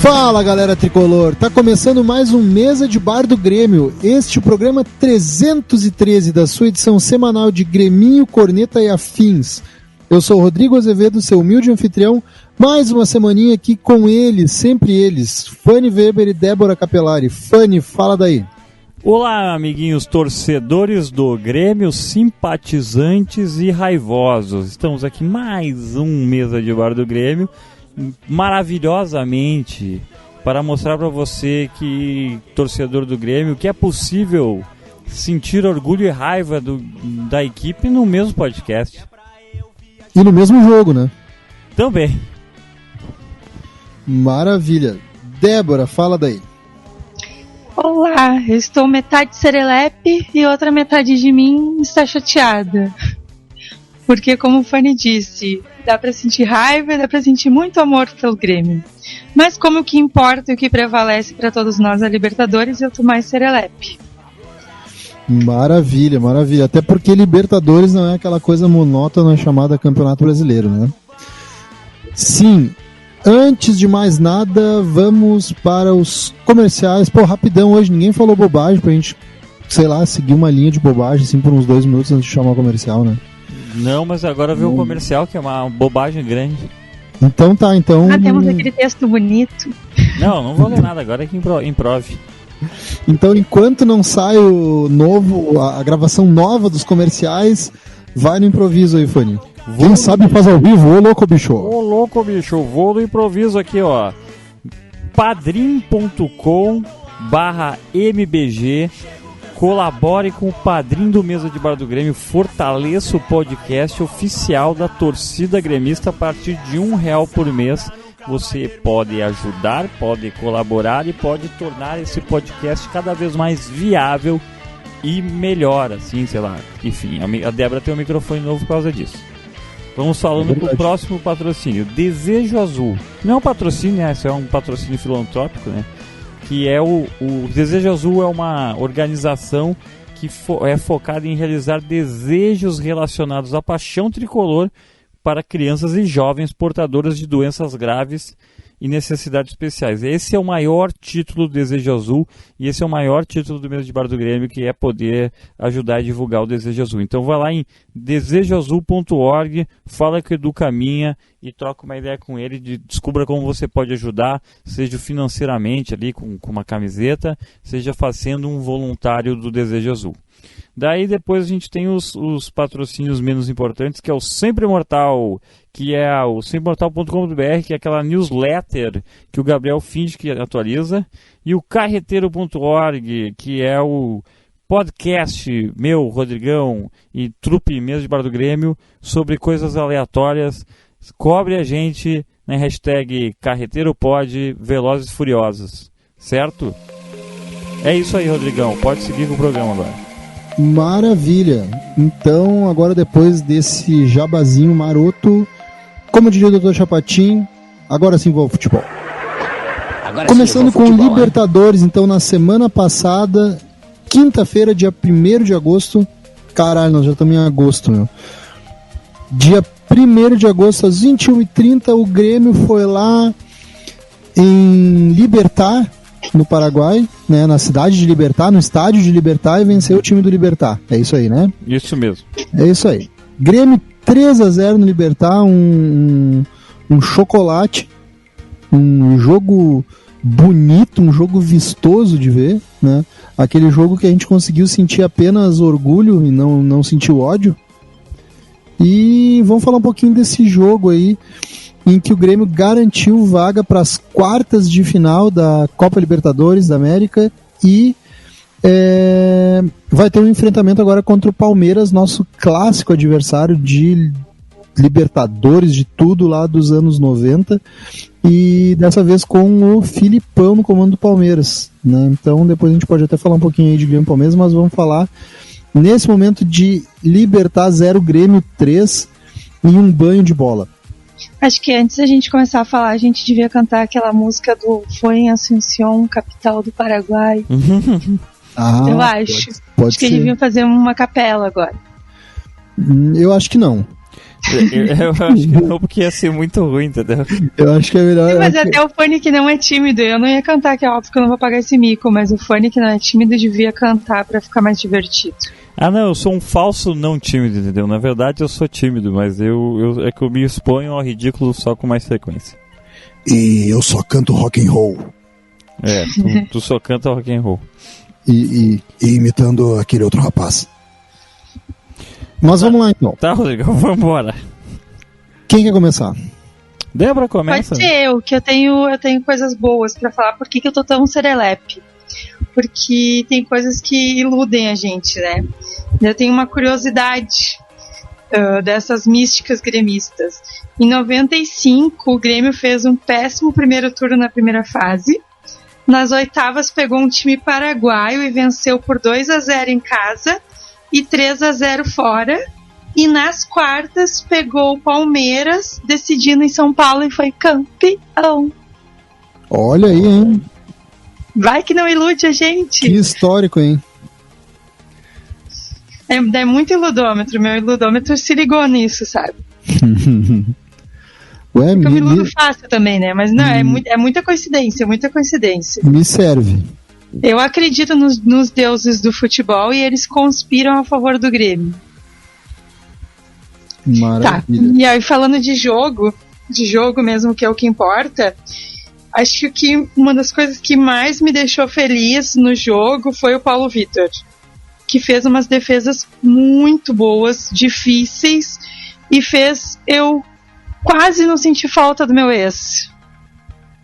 Fala, galera tricolor, tá começando mais um Mesa de Bar do Grêmio, este programa 313 da sua edição semanal de Greminho, Corneta e Afins. Eu sou o Rodrigo Azevedo, seu humilde anfitrião, mais uma semaninha aqui com eles, sempre eles, Fanny Weber e Débora Capelari. Fanny, fala daí. Olá, amiguinhos torcedores do Grêmio, simpatizantes e raivosos. Estamos aqui mais um Mesa de Bar do Grêmio, maravilhosamente, para mostrar para você que, torcedor do Grêmio, que é possível sentir orgulho e raiva da equipe no mesmo podcast. E no mesmo jogo, né? Também. Maravilha. Débora, fala daí. Olá, eu estou metade serelepe e outra metade de mim está chateada. Porque, como o Fanny disse, dá pra sentir raiva e dá pra sentir muito amor pelo Grêmio. Mas como o que importa e o que prevalece pra todos nós é Libertadores, eu tô mais serelepe. Maravilha, maravilha. Até porque Libertadores não é aquela coisa monótona chamada Campeonato Brasileiro, né? Sim, antes de mais nada, vamos para os comerciais. Pô, rapidão hoje, ninguém falou bobagem pra gente, sei lá, seguir uma linha de bobagem assim por uns 2 minutos antes de chamar o comercial, né? Não, mas agora veio o comercial, que é uma bobagem grande. Então tá, então... temos aquele texto bonito. Não vou ler nada, agora é que improve. Então, enquanto não sai a gravação nova dos comerciais, vai no improviso aí, Fanny. Quem sabe faz ao vivo, ô louco bicho. Ô louco bicho, vou no improviso aqui, ó. padrim.com/mbg. Colabore com o padrinho do Mesa de Bar do Grêmio, fortaleça o podcast oficial da torcida gremista a partir de R$1 por mês. Você pode ajudar, pode colaborar e pode tornar esse podcast cada vez mais viável e melhor, assim, sei lá. Enfim, a Débora tem um microfone novo por causa disso. Vamos falando pro próximo patrocínio, Desejo Azul. Não é um patrocínio, né? Isso é um patrocínio filantrópico, né? Que é o Desejo Azul é uma organização que é focada em realizar desejos relacionados à paixão tricolor para crianças e jovens portadoras de doenças graves e necessidades especiais. Esse é o maior título do Desejo Azul e esse é o maior título do Mesa de Bar do Grêmio, que é poder ajudar a divulgar o Desejo Azul. Então vai lá em desejoazul.org, fala com o Edu Caminha e troca uma ideia com ele, descubra como você pode ajudar, seja financeiramente ali com uma camiseta, seja fazendo um voluntário do Desejo Azul. Daí depois a gente tem os patrocínios menos importantes, que é o Sempre Imortal, que é o sempreimortal.com.br, que é aquela newsletter que o Gabriel finge que atualiza, e o carreteiro.org, que é o podcast meu, Rodrigão, e trupe Mesa de Bar do Grêmio, sobre coisas aleatórias. Cobre a gente na hashtag CarreteiroPod, Velozes e Furiosos, certo? É isso aí, Rodrigão, pode seguir com o programa agora. Maravilha. Então, agora depois desse jabazinho maroto, como diria o Dr. Chapatin, agora sim vou ao futebol. Começando com o Libertadores, então, na semana passada, quinta-feira, dia 1º de agosto. Caralho, nós já estamos em agosto, meu. Dia 1º de agosto, às 21h30, o Grêmio foi lá em Libertad, no Paraguai, né, na cidade de Libertad, no estádio de Libertad, e venceu o time do Libertad. É isso aí, né? Isso mesmo. É isso aí. Grêmio 3-0 no Libertad, um chocolate, um jogo bonito, um jogo vistoso de ver, né? Aquele jogo que a gente conseguiu sentir apenas orgulho e não sentiu ódio. E vamos falar um pouquinho desse jogo aí, em que o Grêmio garantiu vaga para as quartas de final da Copa Libertadores da América e vai ter um enfrentamento agora contra o Palmeiras, nosso clássico adversário de Libertadores, de tudo lá dos anos 90, e dessa vez com o Filipão no comando do Palmeiras, né? Então depois a gente pode até falar um pouquinho aí de Grêmio e Palmeiras, mas vamos falar nesse momento de Libertad 0, Grêmio 3 e um banho de bola. Acho que antes da gente começar a falar, a gente devia cantar aquela música do Foi em Asunción, capital do Paraguai. Eu acho. Pode acho que ser. deviam fazer uma capela agora. Eu acho que não. Eu acho que não, porque ia ser muito ruim, entendeu? Eu acho que é melhor. Mas até o Fanny que não é tímido, eu não ia cantar, que é óbvio que eu não vou pagar esse mico, mas o Fanny que não é tímido devia cantar pra ficar mais divertido. Ah, não, eu sou um falso não tímido, entendeu? Na verdade eu sou tímido, mas é que eu me exponho ao ridículo só com mais frequência. E eu só canto rock and roll. É, tu só canta rock and roll. E imitando aquele outro rapaz. Mas vamos lá então. Tá, Rodrigo, vamos embora. Quem quer começar? Débora, começa. Pode ser eu, que eu tenho coisas boas pra falar. Por que eu tô tão serelepe? Porque tem coisas que iludem a gente, né? Eu tenho uma curiosidade dessas místicas gremistas. Em 95, o Grêmio fez um péssimo primeiro turno na primeira fase. Nas oitavas, pegou um time paraguaio e venceu por 2-0 em casa e 3-0 fora. E nas quartas, pegou o Palmeiras, decidindo em São Paulo e foi campeão. Olha aí, hein? Vai que não ilude a gente. Que histórico, hein? É muito iludômetro. Meu iludômetro se ligou nisso, sabe? Ué, eu me iludo fácil também, né? Mas não, é muita coincidência, muita coincidência. Me serve. Eu acredito nos deuses do futebol e eles conspiram a favor do Grêmio. Maravilha. Tá, e aí falando de jogo mesmo, que é o que importa, acho que uma das coisas que mais me deixou feliz no jogo foi o Paulo Vitor, que fez umas defesas muito boas, difíceis, e fez eu quase não sentir falta do meu ex.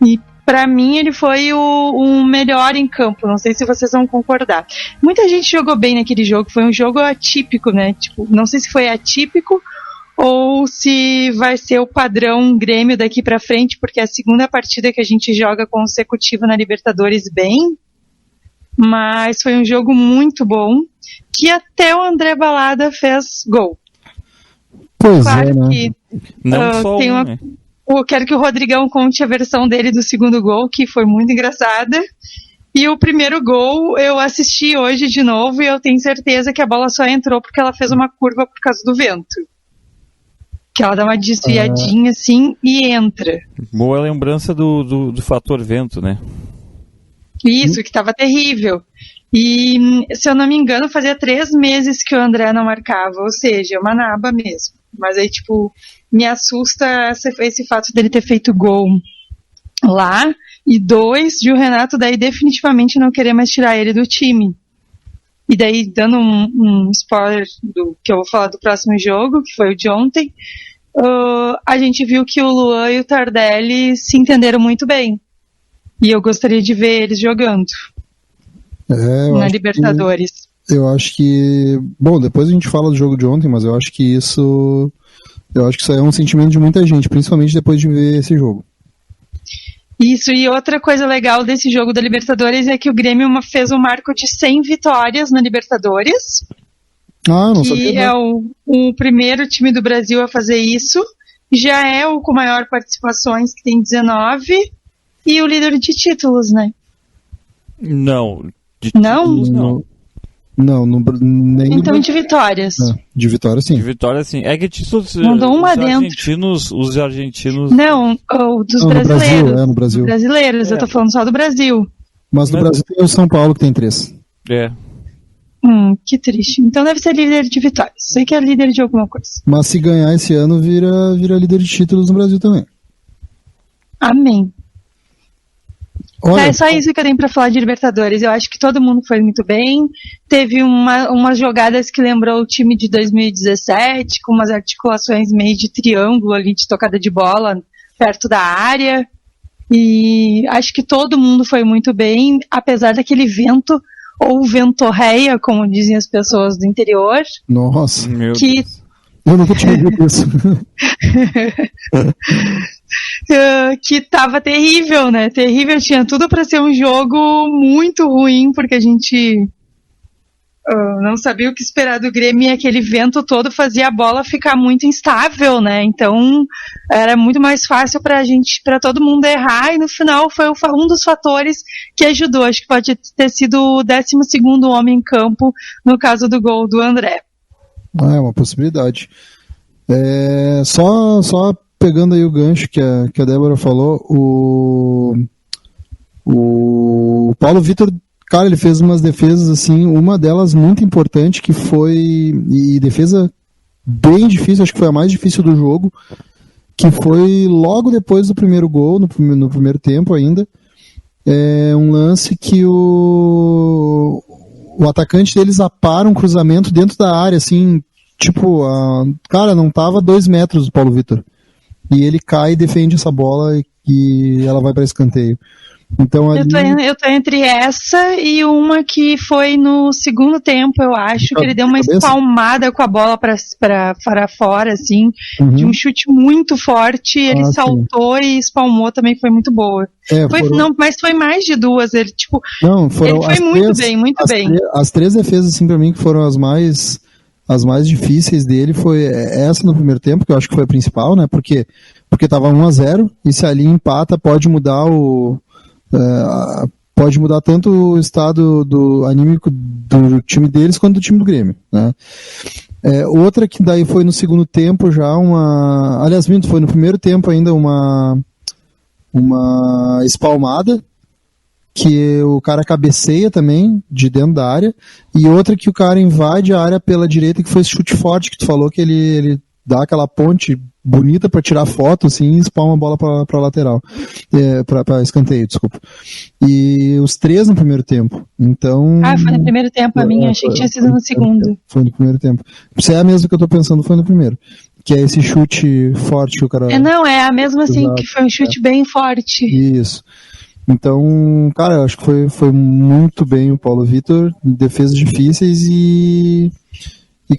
E pra mim ele foi o melhor em campo, não sei se vocês vão concordar. Muita gente jogou bem naquele jogo, foi um jogo atípico, né? Tipo, não sei se foi atípico ou se vai ser o padrão Grêmio daqui pra frente, porque é a segunda partida que a gente joga consecutiva na Libertadores bem, mas foi um jogo muito bom, que até o André Balada fez gol. Pois claro é, né? que Não só tem né? Eu quero que o Rodrigão conte a versão dele do segundo gol, que foi muito engraçada. E o primeiro gol eu assisti hoje de novo e eu tenho certeza que a bola só entrou porque ela fez uma curva por causa do vento. Que ela dá uma desviadinha assim e entra. Boa lembrança do fator vento, né? Isso, que estava terrível. E, se eu não me engano, fazia 3 meses que o André não marcava, ou seja, uma naba mesmo. Mas aí, tipo, me assusta esse fato dele ter feito gol lá. E 2, de o Renato daí definitivamente não querer mais tirar ele do time. E daí, dando um spoiler do que eu vou falar do próximo jogo, que foi o de ontem, a gente viu que o Luan e o Tardelli se entenderam muito bem. E eu gostaria de ver eles jogando na Libertadores. Eu acho que... Bom, depois a gente fala do jogo de ontem, mas eu acho que isso é um sentimento de muita gente, principalmente depois de ver esse jogo. Isso, e outra coisa legal desse jogo da Libertadores é que o Grêmio fez um marco de 100 vitórias na Libertadores. Ah, não sabia. Que é o primeiro time do Brasil a fazer isso. Já é o com maior participações, que tem 19. E o líder de títulos, né? Não. Não? Não, nem então de vitórias. De vitória, sim. De vitória, sim. É que títulos. Mandou uma os argentinos. Não, dos brasileiros. No Brasil. Dos brasileiros, eu tô falando só do Brasil. Mas no Brasil tem o São Paulo que tem 3. É. Que triste. Então deve ser líder de vitórias. Sei que é líder de alguma coisa. Mas se ganhar esse ano, vira líder de títulos no Brasil também. Amém. Olha, É só isso que eu tenho pra falar de Libertadores. Eu acho que todo mundo foi muito bem. Teve umas jogadas que lembrou o time de 2017, com umas articulações meio de triângulo ali, de tocada de bola perto da área. E acho que todo mundo foi muito bem, apesar daquele vento, ou ventorreia, como dizem as pessoas do interior. Nossa. Que... Eu nunca tinha visto isso. Que tava terrível, né? Terrível, tinha tudo pra ser um jogo muito ruim, porque a gente não sabia o que esperar do Grêmio, e aquele vento todo fazia a bola ficar muito instável, né? Então era muito mais fácil para todo mundo errar, e no final foi um dos fatores que ajudou. Acho que pode ter sido o 12º homem em campo no caso do gol do André. É uma possibilidade. Só pegando aí o gancho que a Débora falou, o Paulo Vitor, cara, ele fez umas defesas assim, uma delas muito importante, que foi, e defesa bem difícil, acho que foi a mais difícil do jogo, que foi logo depois do primeiro gol, no primeiro tempo ainda, um lance que o atacante deles apara um cruzamento dentro da área, assim, tipo, cara, não tava 2 metros do Paulo Vitor, e ele cai e defende essa bola e ela vai para escanteio. Então, ali... eu tô entre essa e uma que foi no segundo tempo, eu acho, que ele deu uma espalmada com a bola para fora, assim, de um chute muito forte, ele saltou e espalmou também, foi muito boa. Mas foi mais de duas, ele tipo, ele foi muito bem. As 3 defesas, assim, pra mim, que foram as mais difíceis dele, foi essa no primeiro tempo, que eu acho que foi a principal, né, porque tava 1-0, e se ali empata, pode mudar pode mudar tanto o estado anímico do time deles quanto do time do Grêmio, né? Outra que daí foi no segundo tempo já aliás, foi no primeiro tempo ainda uma espalmada que o cara cabeceia também de dentro da área, e outra que o cara invade a área pela direita, que foi esse chute forte que tu falou, que ele dá aquela ponte bonita para tirar foto, assim, e espalma a bola para lateral, para escanteio, desculpa. E os 3 no primeiro tempo. Então. Foi no primeiro tempo, a minha, achei que tinha sido no segundo. Foi no primeiro tempo. Se é a mesma que eu tô pensando, foi no primeiro. Que é esse chute forte que o cara. É a mesma, assim, que foi um chute bem forte. Isso. Então, cara, eu acho que foi muito bem o Paulo Vitor, defesas difíceis e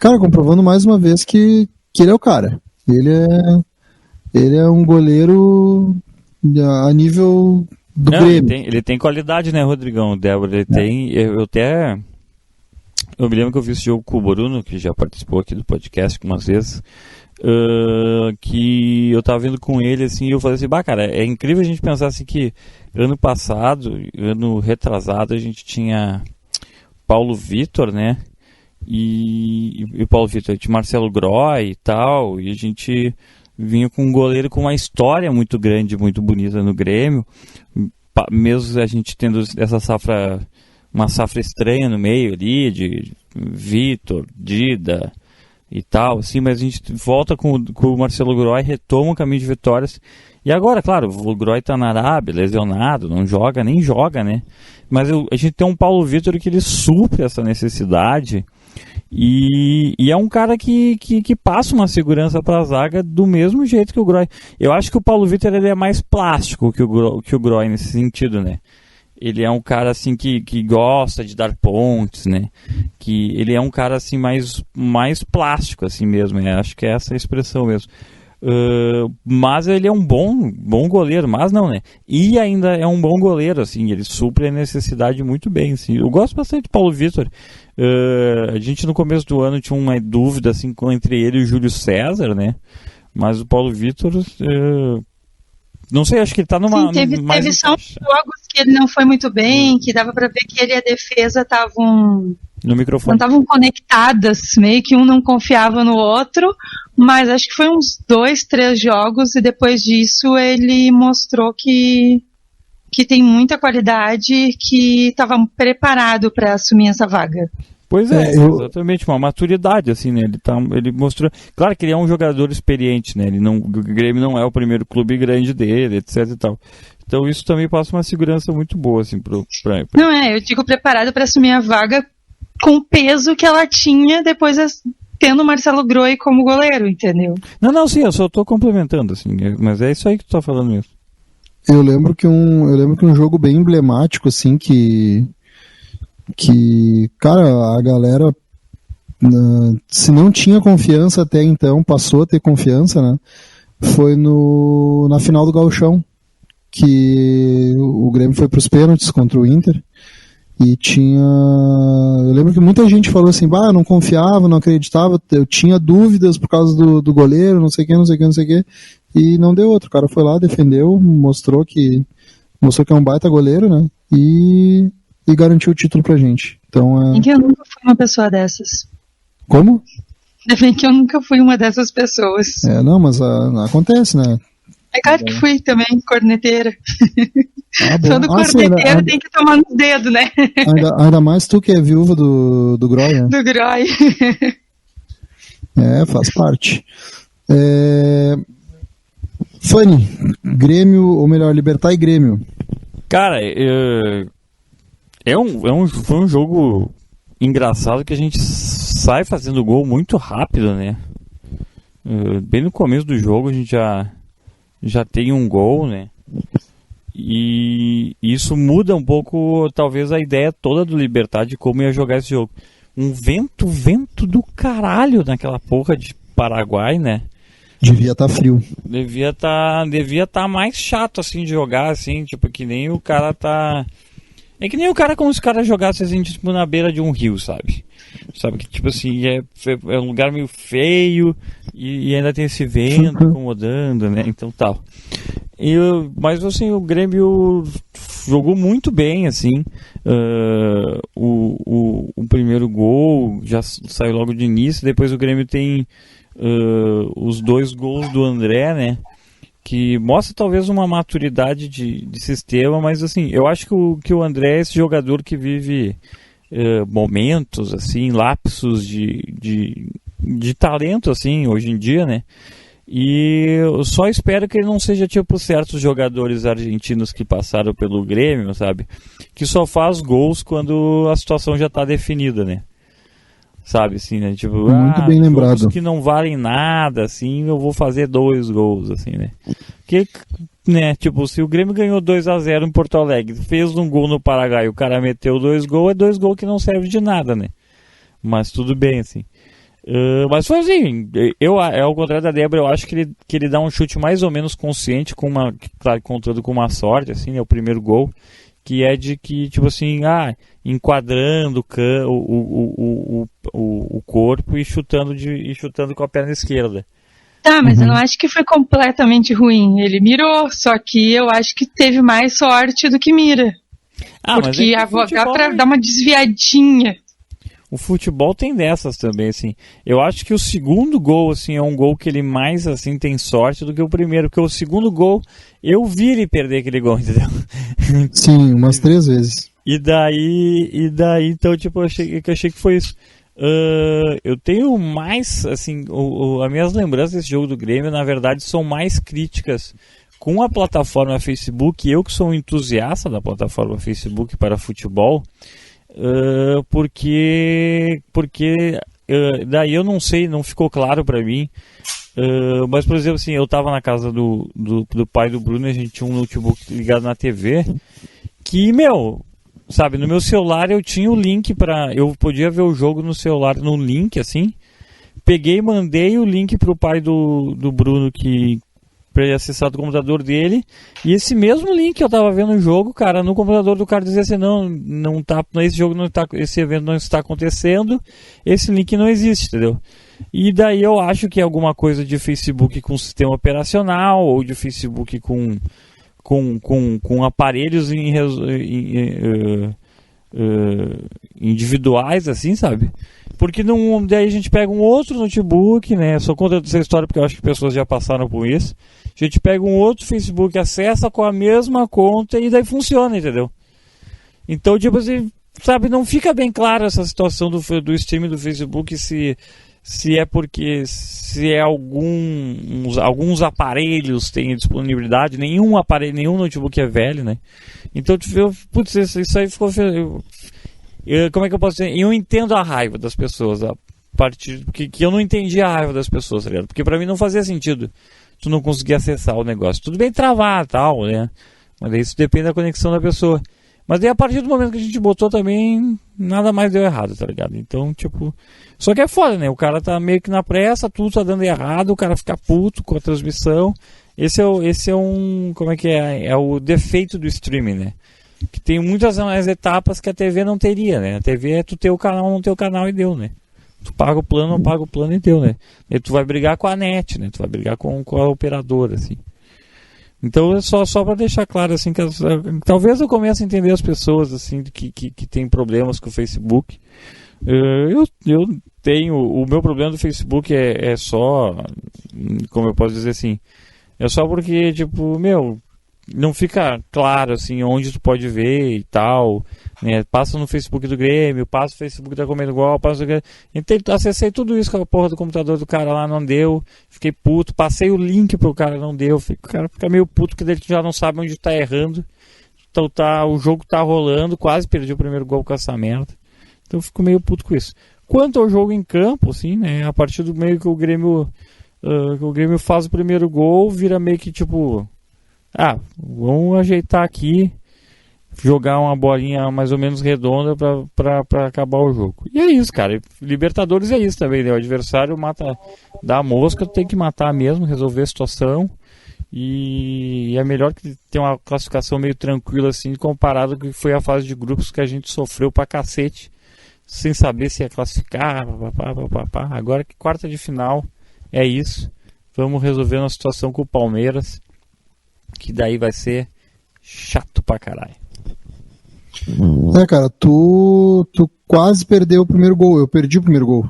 cara, comprovando mais uma vez que ele é o cara. Ele é um goleiro a nível do Grêmio. Ele tem qualidade, né, Rodrigão? Débora, ele tem. Eu me lembro que eu vi esse jogo com o Bruno, que já participou aqui do podcast algumas vezes. Que eu tava vendo com ele, assim, e eu falei assim, cara, é incrível a gente pensar assim que ano passado, ano retrasado, a gente tinha Paulo Vitor, né? E o Paulo Vitor tinha Marcelo Groy e tal, e a gente vinha com um goleiro com uma história muito grande, muito bonita no Grêmio, mesmo a gente tendo essa uma safra estranha no meio ali, de Vitor, Dida e tal, assim, mas a gente volta com o Marcelo Groy, retoma o caminho de vitórias, e agora, claro, o Groy tá na Arábia, lesionado, não joga, nem joga, né? Mas a gente tem um Paulo Vitor que ele supre essa necessidade, e é um cara que passa uma segurança para a zaga do mesmo jeito que o Groy. Eu acho que o Paulo Vitor ele é mais plástico que o Groy nesse sentido, né? Ele é um cara assim que gosta de dar pontes, né? Que ele é um cara assim mais plástico assim mesmo, né? Acho que é essa a expressão mesmo. Mas ele é um bom goleiro, mas não, né? E ainda é um bom goleiro, assim, ele supre a necessidade muito bem, assim. Eu gosto bastante do Paulo Vitor. A gente no começo do ano tinha uma dúvida assim entre ele e o Júlio César, né? Mas o Paulo Vitor, não sei, acho que ele tá numa... Sim, teve só jogos que ele não foi muito bem, que dava pra ver que ele e a defesa estavam... No microfone. Não estavam conectadas, meio que um não confiava no outro, mas acho que foi uns 2, 3 jogos, e depois disso ele mostrou que tem muita qualidade, que estava preparado para assumir essa vaga. Pois é, exatamente, uma maturidade, assim, né? Ele mostrou. Claro que ele é um jogador experiente, né? O Grêmio não é o primeiro clube grande dele, etc e tal. Então isso também passa uma segurança muito boa, assim, Não eu digo preparado para assumir a vaga com o peso que ela tinha depois tendo o Marcelo Groy como goleiro, entendeu? Não, sim, eu só tô complementando, assim, mas é isso aí que tu tá falando mesmo. Eu lembro que um jogo bem emblemático, assim, que cara, a galera, se não tinha confiança até então, passou a ter confiança, né? Foi na final do Gauchão, que o Grêmio foi para os pênaltis contra o Inter, E tinha... Eu lembro que muita gente falou assim, eu não confiava, não acreditava, eu tinha dúvidas por causa do goleiro, não sei o que, e não deu outro. O cara foi lá, defendeu, mostrou que é um baita goleiro, né? E garantiu o título pra gente. Então, Bem que eu nunca fui uma pessoa dessas. Como? Bem que eu nunca fui uma dessas pessoas. Não, mas acontece, né? É claro que fui também, corneteira. Bom. Todo corneteiro tem que tomar nos dedos, né? Ainda mais tu que é viúva do Groy, né? Do Groy. Faz parte. Fanny, Grêmio, ou melhor, Libertad e Grêmio. Cara, foi um jogo engraçado que a gente sai fazendo gol muito rápido, né? Bem no começo do jogo a gente já tem um gol, né? E isso muda um pouco, talvez, a ideia toda do Libertad de como ia jogar esse jogo. Um vento do caralho naquela porra de Paraguai, né? Devia estar frio. Devia tá mais chato, assim, de jogar, assim, tipo, que nem o cara tá... É que nem o cara como se o cara jogasse, assim, tipo, na beira de um rio, sabe? Sabe que, tipo assim, é um lugar meio feio e ainda tem esse vento incomodando, né? Então, tal. Mas, assim, o Grêmio jogou muito bem, assim. O primeiro gol já saiu logo de início. Depois o Grêmio tem os 2 gols do André, né? Que mostra talvez uma maturidade de sistema, mas assim, eu acho que o André é esse jogador que vive momentos, assim, lapsos de talento, assim, hoje em dia, né? E eu só espero que ele não seja tipo certos jogadores argentinos que passaram pelo Grêmio, sabe? Que só faz gols quando a situação já está definida, né? Sabe, assim, né? Tipo, muito bem lembrado. Jogos que não valem nada, assim, eu vou fazer 2 gols, assim, né? Porque, né, tipo, se o Grêmio ganhou 2-0 em Porto Alegre, fez um gol no Paraguai, o cara meteu 2 gols, é 2 gols que não serve de nada, né? Mas tudo bem, assim. Mas foi assim, ao contrário da Débora, eu acho que ele dá um chute mais ou menos consciente, claro, contando com uma sorte, assim, né, o primeiro gol, que é de que, tipo assim, enquadrando o corpo e chutando com a perna esquerda. Tá, mas eu não acho que foi completamente ruim. Ele mirou, só que eu acho que teve mais sorte do que mira. Porque dá pra dar uma desviadinha. O futebol tem dessas também, assim. Eu acho que o segundo gol, assim, é um gol que ele mais, assim, tem sorte do que o primeiro. Porque o segundo gol, eu vi ele perder aquele gol, entendeu? Sim, umas 3 vezes. E daí, então, tipo, eu achei que foi isso. Eu tenho mais, assim, as minhas lembranças desse jogo do Grêmio, na verdade, são mais críticas com a plataforma Facebook. Eu que sou um entusiasta da plataforma Facebook para futebol, porque daí eu não sei, não ficou claro para mim. Mas, por exemplo, assim, eu tava na casa do pai do Bruno, a gente tinha um notebook ligado na TV, que, sabe, no meu celular eu tinha o link eu podia ver o jogo no celular, no link, assim. Peguei e mandei o link pro pai do Bruno, pra ele acessar do computador dele, e esse mesmo link que eu tava vendo o jogo, cara, no computador do cara dizia assim, não tá, esse evento não está acontecendo, esse link não existe, entendeu? E daí eu acho que é alguma coisa de Facebook com sistema operacional, ou de Facebook com aparelhos individuais, assim, sabe? Porque daí a gente pega um outro notebook, né? Só conta essa história porque eu acho que pessoas já passaram por isso. A gente pega um outro Facebook, acessa com a mesma conta e daí funciona, entendeu? Então, tipo assim, sabe, não fica bem claro essa situação do streaming do Facebook, se alguns aparelhos têm disponibilidade, nenhum notebook é velho, né? Então, putz, isso aí ficou... como é que eu posso dizer? Eu entendo a raiva das pessoas, a partir que eu não entendi a raiva das pessoas, tá ligado? Porque pra mim não fazia sentido tu não conseguir acessar o negócio. Tudo bem travar e tal, né? Mas isso depende da conexão da pessoa. Mas daí a partir do momento que a gente botou também, nada mais deu errado, tá ligado? Então, tipo... Só que é foda, né? O cara tá meio que na pressa, tudo tá dando errado, o cara fica puto com a transmissão. Esse é um... Como é que é? É o defeito do streaming, né? que tem muitas mais etapas que a TV não teria, né? A TV é tu ter o canal, não ter o canal e deu, né? Tu paga o plano, não paga o plano e deu, né? E tu vai brigar com a net, né? Tu vai brigar com a operadora, assim. Então é só para deixar claro, assim, que talvez eu comece a entender as pessoas, assim, que tem problemas com o Facebook. Eu tenho, o meu problema do Facebook é só, como eu posso dizer assim, é só porque, tipo, não fica claro, assim, onde tu pode ver e tal, né? Passa no Facebook do Grêmio, passa no Facebook da Comendo Gol, passa no... Acessei tudo isso com a porra do computador do cara lá, não deu, fiquei puto, passei o link pro cara, não deu, o cara fica meio puto, porque ele já não sabe onde tá errando, então o jogo tá rolando, quase perdi o primeiro gol com essa merda, então eu fico meio puto com isso. Quanto ao jogo em campo, assim, né, a partir do meio que o Grêmio faz o primeiro gol, vira meio que tipo... vamos ajeitar aqui, jogar uma bolinha mais ou menos redonda pra acabar o jogo. E é isso, cara. Libertadores é isso também, né? O adversário dá a mosca, tu tem que matar mesmo, resolver a situação. E é melhor que ter uma classificação meio tranquila assim, comparado com que foi a fase de grupos que a gente sofreu pra cacete, sem saber se ia classificar, papapá. Agora que quarta de final é isso. Vamos resolver uma situação com o Palmeiras, que daí vai ser chato pra caralho. Cara, tu quase perdeu o primeiro gol. Eu perdi o primeiro gol.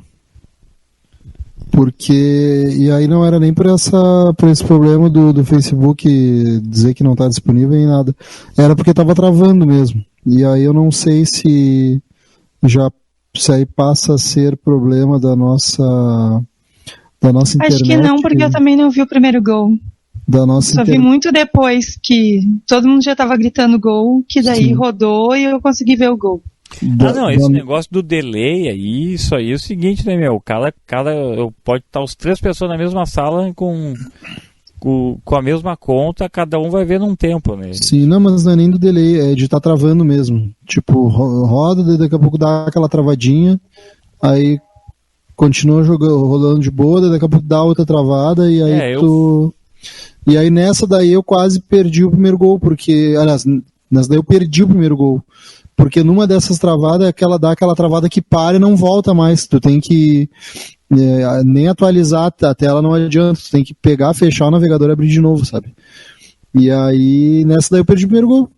Porque... E aí não era nem por esse problema do Facebook dizer que não tá disponível nem nada. Era porque tava travando mesmo. E aí eu não sei se aí passa a ser problema da nossa internet. Acho que não, porque eu também não vi o primeiro gol. Só vi muito depois que todo mundo já tava gritando gol, que daí rodou e eu consegui ver o gol. Esse negócio do delay aí, isso aí é o seguinte, né, meu? Pode estar os 3 pessoas na mesma sala com a mesma conta, cada um vai ver num tempo, né? Sim, não, mas não é nem do delay, é de estar travando mesmo. Tipo, roda, daqui a pouco dá aquela travadinha, aí continua rolando de boa, daqui a pouco dá outra travada, e aí E aí nessa daí eu quase perdi o primeiro gol, porque, aliás, nessa daí eu perdi o primeiro gol, porque numa dessas travadas dá aquela travada que para e não volta mais, tu tem que nem atualizar a tela, não adianta, tu tem que pegar, fechar o navegador e abrir de novo, sabe? E aí nessa daí eu perdi o primeiro gol,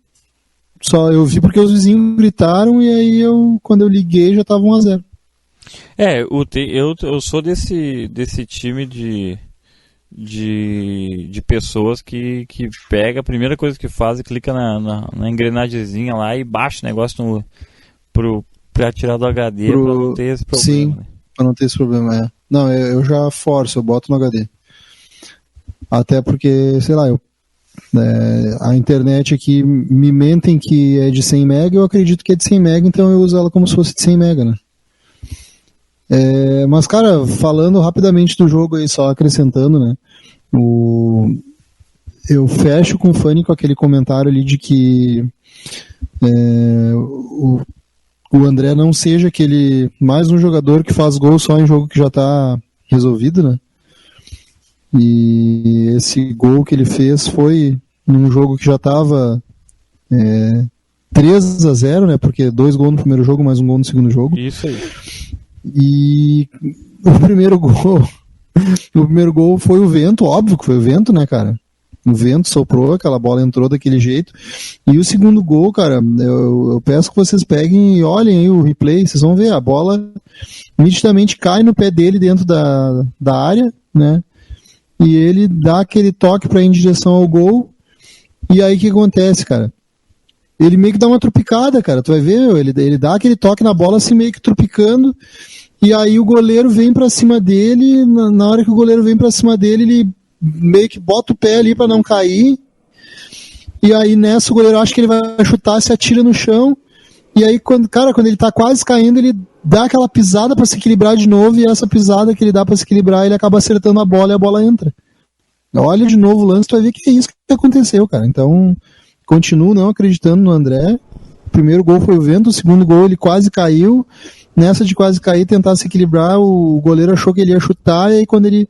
só eu vi porque os vizinhos gritaram e aí quando eu liguei já tava 1-0. Eu sou desse time de pessoas que pega, a primeira coisa que faz é clica na engrenagemzinha lá e baixa o negócio pra tirar do HD pra não ter esse problema. Sim, né? Pra não ter esse problema, Não, eu já forço, eu boto no HD. Até porque, sei lá, a internet aqui me mentem que é de 100 MB, eu acredito que é de 100 MB, então eu uso ela como se fosse de 100 MB, né? Mas, cara, falando rapidamente do jogo aí, só acrescentando, né? Eu fecho com o Fanny com aquele comentário ali de que o André não seja mais um jogador que faz gol só em jogo que já tá resolvido, né? E esse gol que ele fez foi num jogo que já tava 3-0, né? Porque 2 gols no primeiro jogo, mais um gol no segundo jogo. Isso aí. E o primeiro gol foi o vento, óbvio que foi o vento, né, cara? O vento soprou, aquela bola entrou daquele jeito. E o segundo gol, cara, eu peço que vocês peguem e olhem aí o replay, vocês vão ver, a bola nitidamente cai no pé dele dentro da área, né? E ele dá aquele toque pra ir em direção ao gol. E aí o que acontece, cara? Ele meio que dá uma tropicada, cara. Tu vai ver, ele dá aquele toque na bola assim, meio que tropicando. E aí o goleiro vem pra cima dele. Na hora que o goleiro vem pra cima dele, ele meio que bota o pé ali pra não cair. E aí nessa o goleiro acha que ele vai chutar, se atira no chão. E aí quando ele tá quase caindo, ele dá aquela pisada pra se equilibrar de novo. E essa pisada que ele dá pra se equilibrar, ele acaba acertando a bola e a bola entra. Olha de novo o lance, tu vai ver que é isso que aconteceu, cara. Então... continuo não acreditando no André. O primeiro gol foi o vento, o segundo gol ele quase caiu. nessa de quase cair, tentar se equilibrar, o goleiro achou que ele ia chutar, e aí quando ele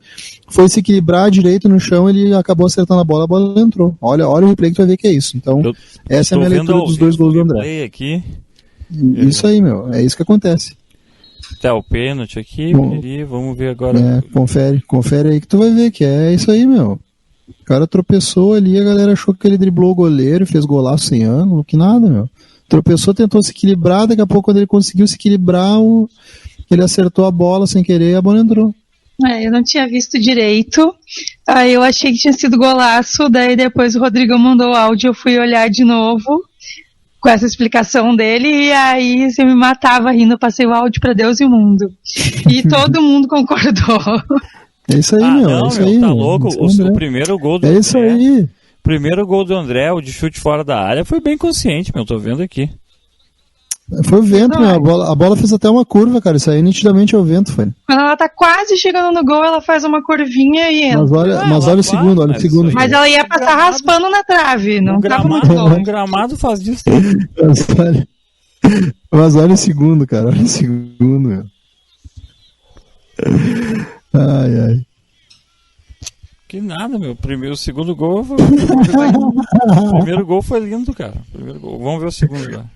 foi se equilibrar direito no chão, ele acabou acertando a bola entrou. Olha o replay que tu vai ver que é isso. Então, essa é a minha leitura dos dois gols do André. Aqui. Isso aí, meu, é isso que acontece. Tá, o pênalti aqui, vamos ver agora. Confere aí que tu vai ver que é isso aí, meu. O cara tropeçou ali, a galera achou que ele driblou o goleiro, fez golaço sem ângulo, que nada, meu. Tropeçou, tentou se equilibrar, daqui a pouco quando ele conseguiu se equilibrar, ele acertou a bola sem querer e a bola entrou. Eu não tinha visto direito, aí eu achei que tinha sido golaço, daí depois o Rodrigo mandou o áudio, eu fui olhar de novo, com essa explicação dele, e aí você me matava rindo, eu passei o áudio pra Deus e o mundo. E todo mundo concordou. É isso aí, meu. Não, é isso aí, tá meu. louco. O primeiro gol do André. É isso aí. Primeiro gol do André, o de chute fora da área, foi bem consciente, meu. Tô vendo aqui. Foi o vento, meu. A bola fez até uma curva, cara. Isso aí nitidamente é o vento, foi. Quando ela tá quase chegando no gol, ela faz uma curvinha e entra. Mas olha o segundo, olha o segundo. Mas ela ia passar raspando na trave, não tava muito longe. Um gramado faz disso. Mas olha o segundo, cara. Olha o segundo, meu. Ai. Que nada, meu. O segundo gol foi... O primeiro gol foi lindo, cara. Vamos ver o segundo agora.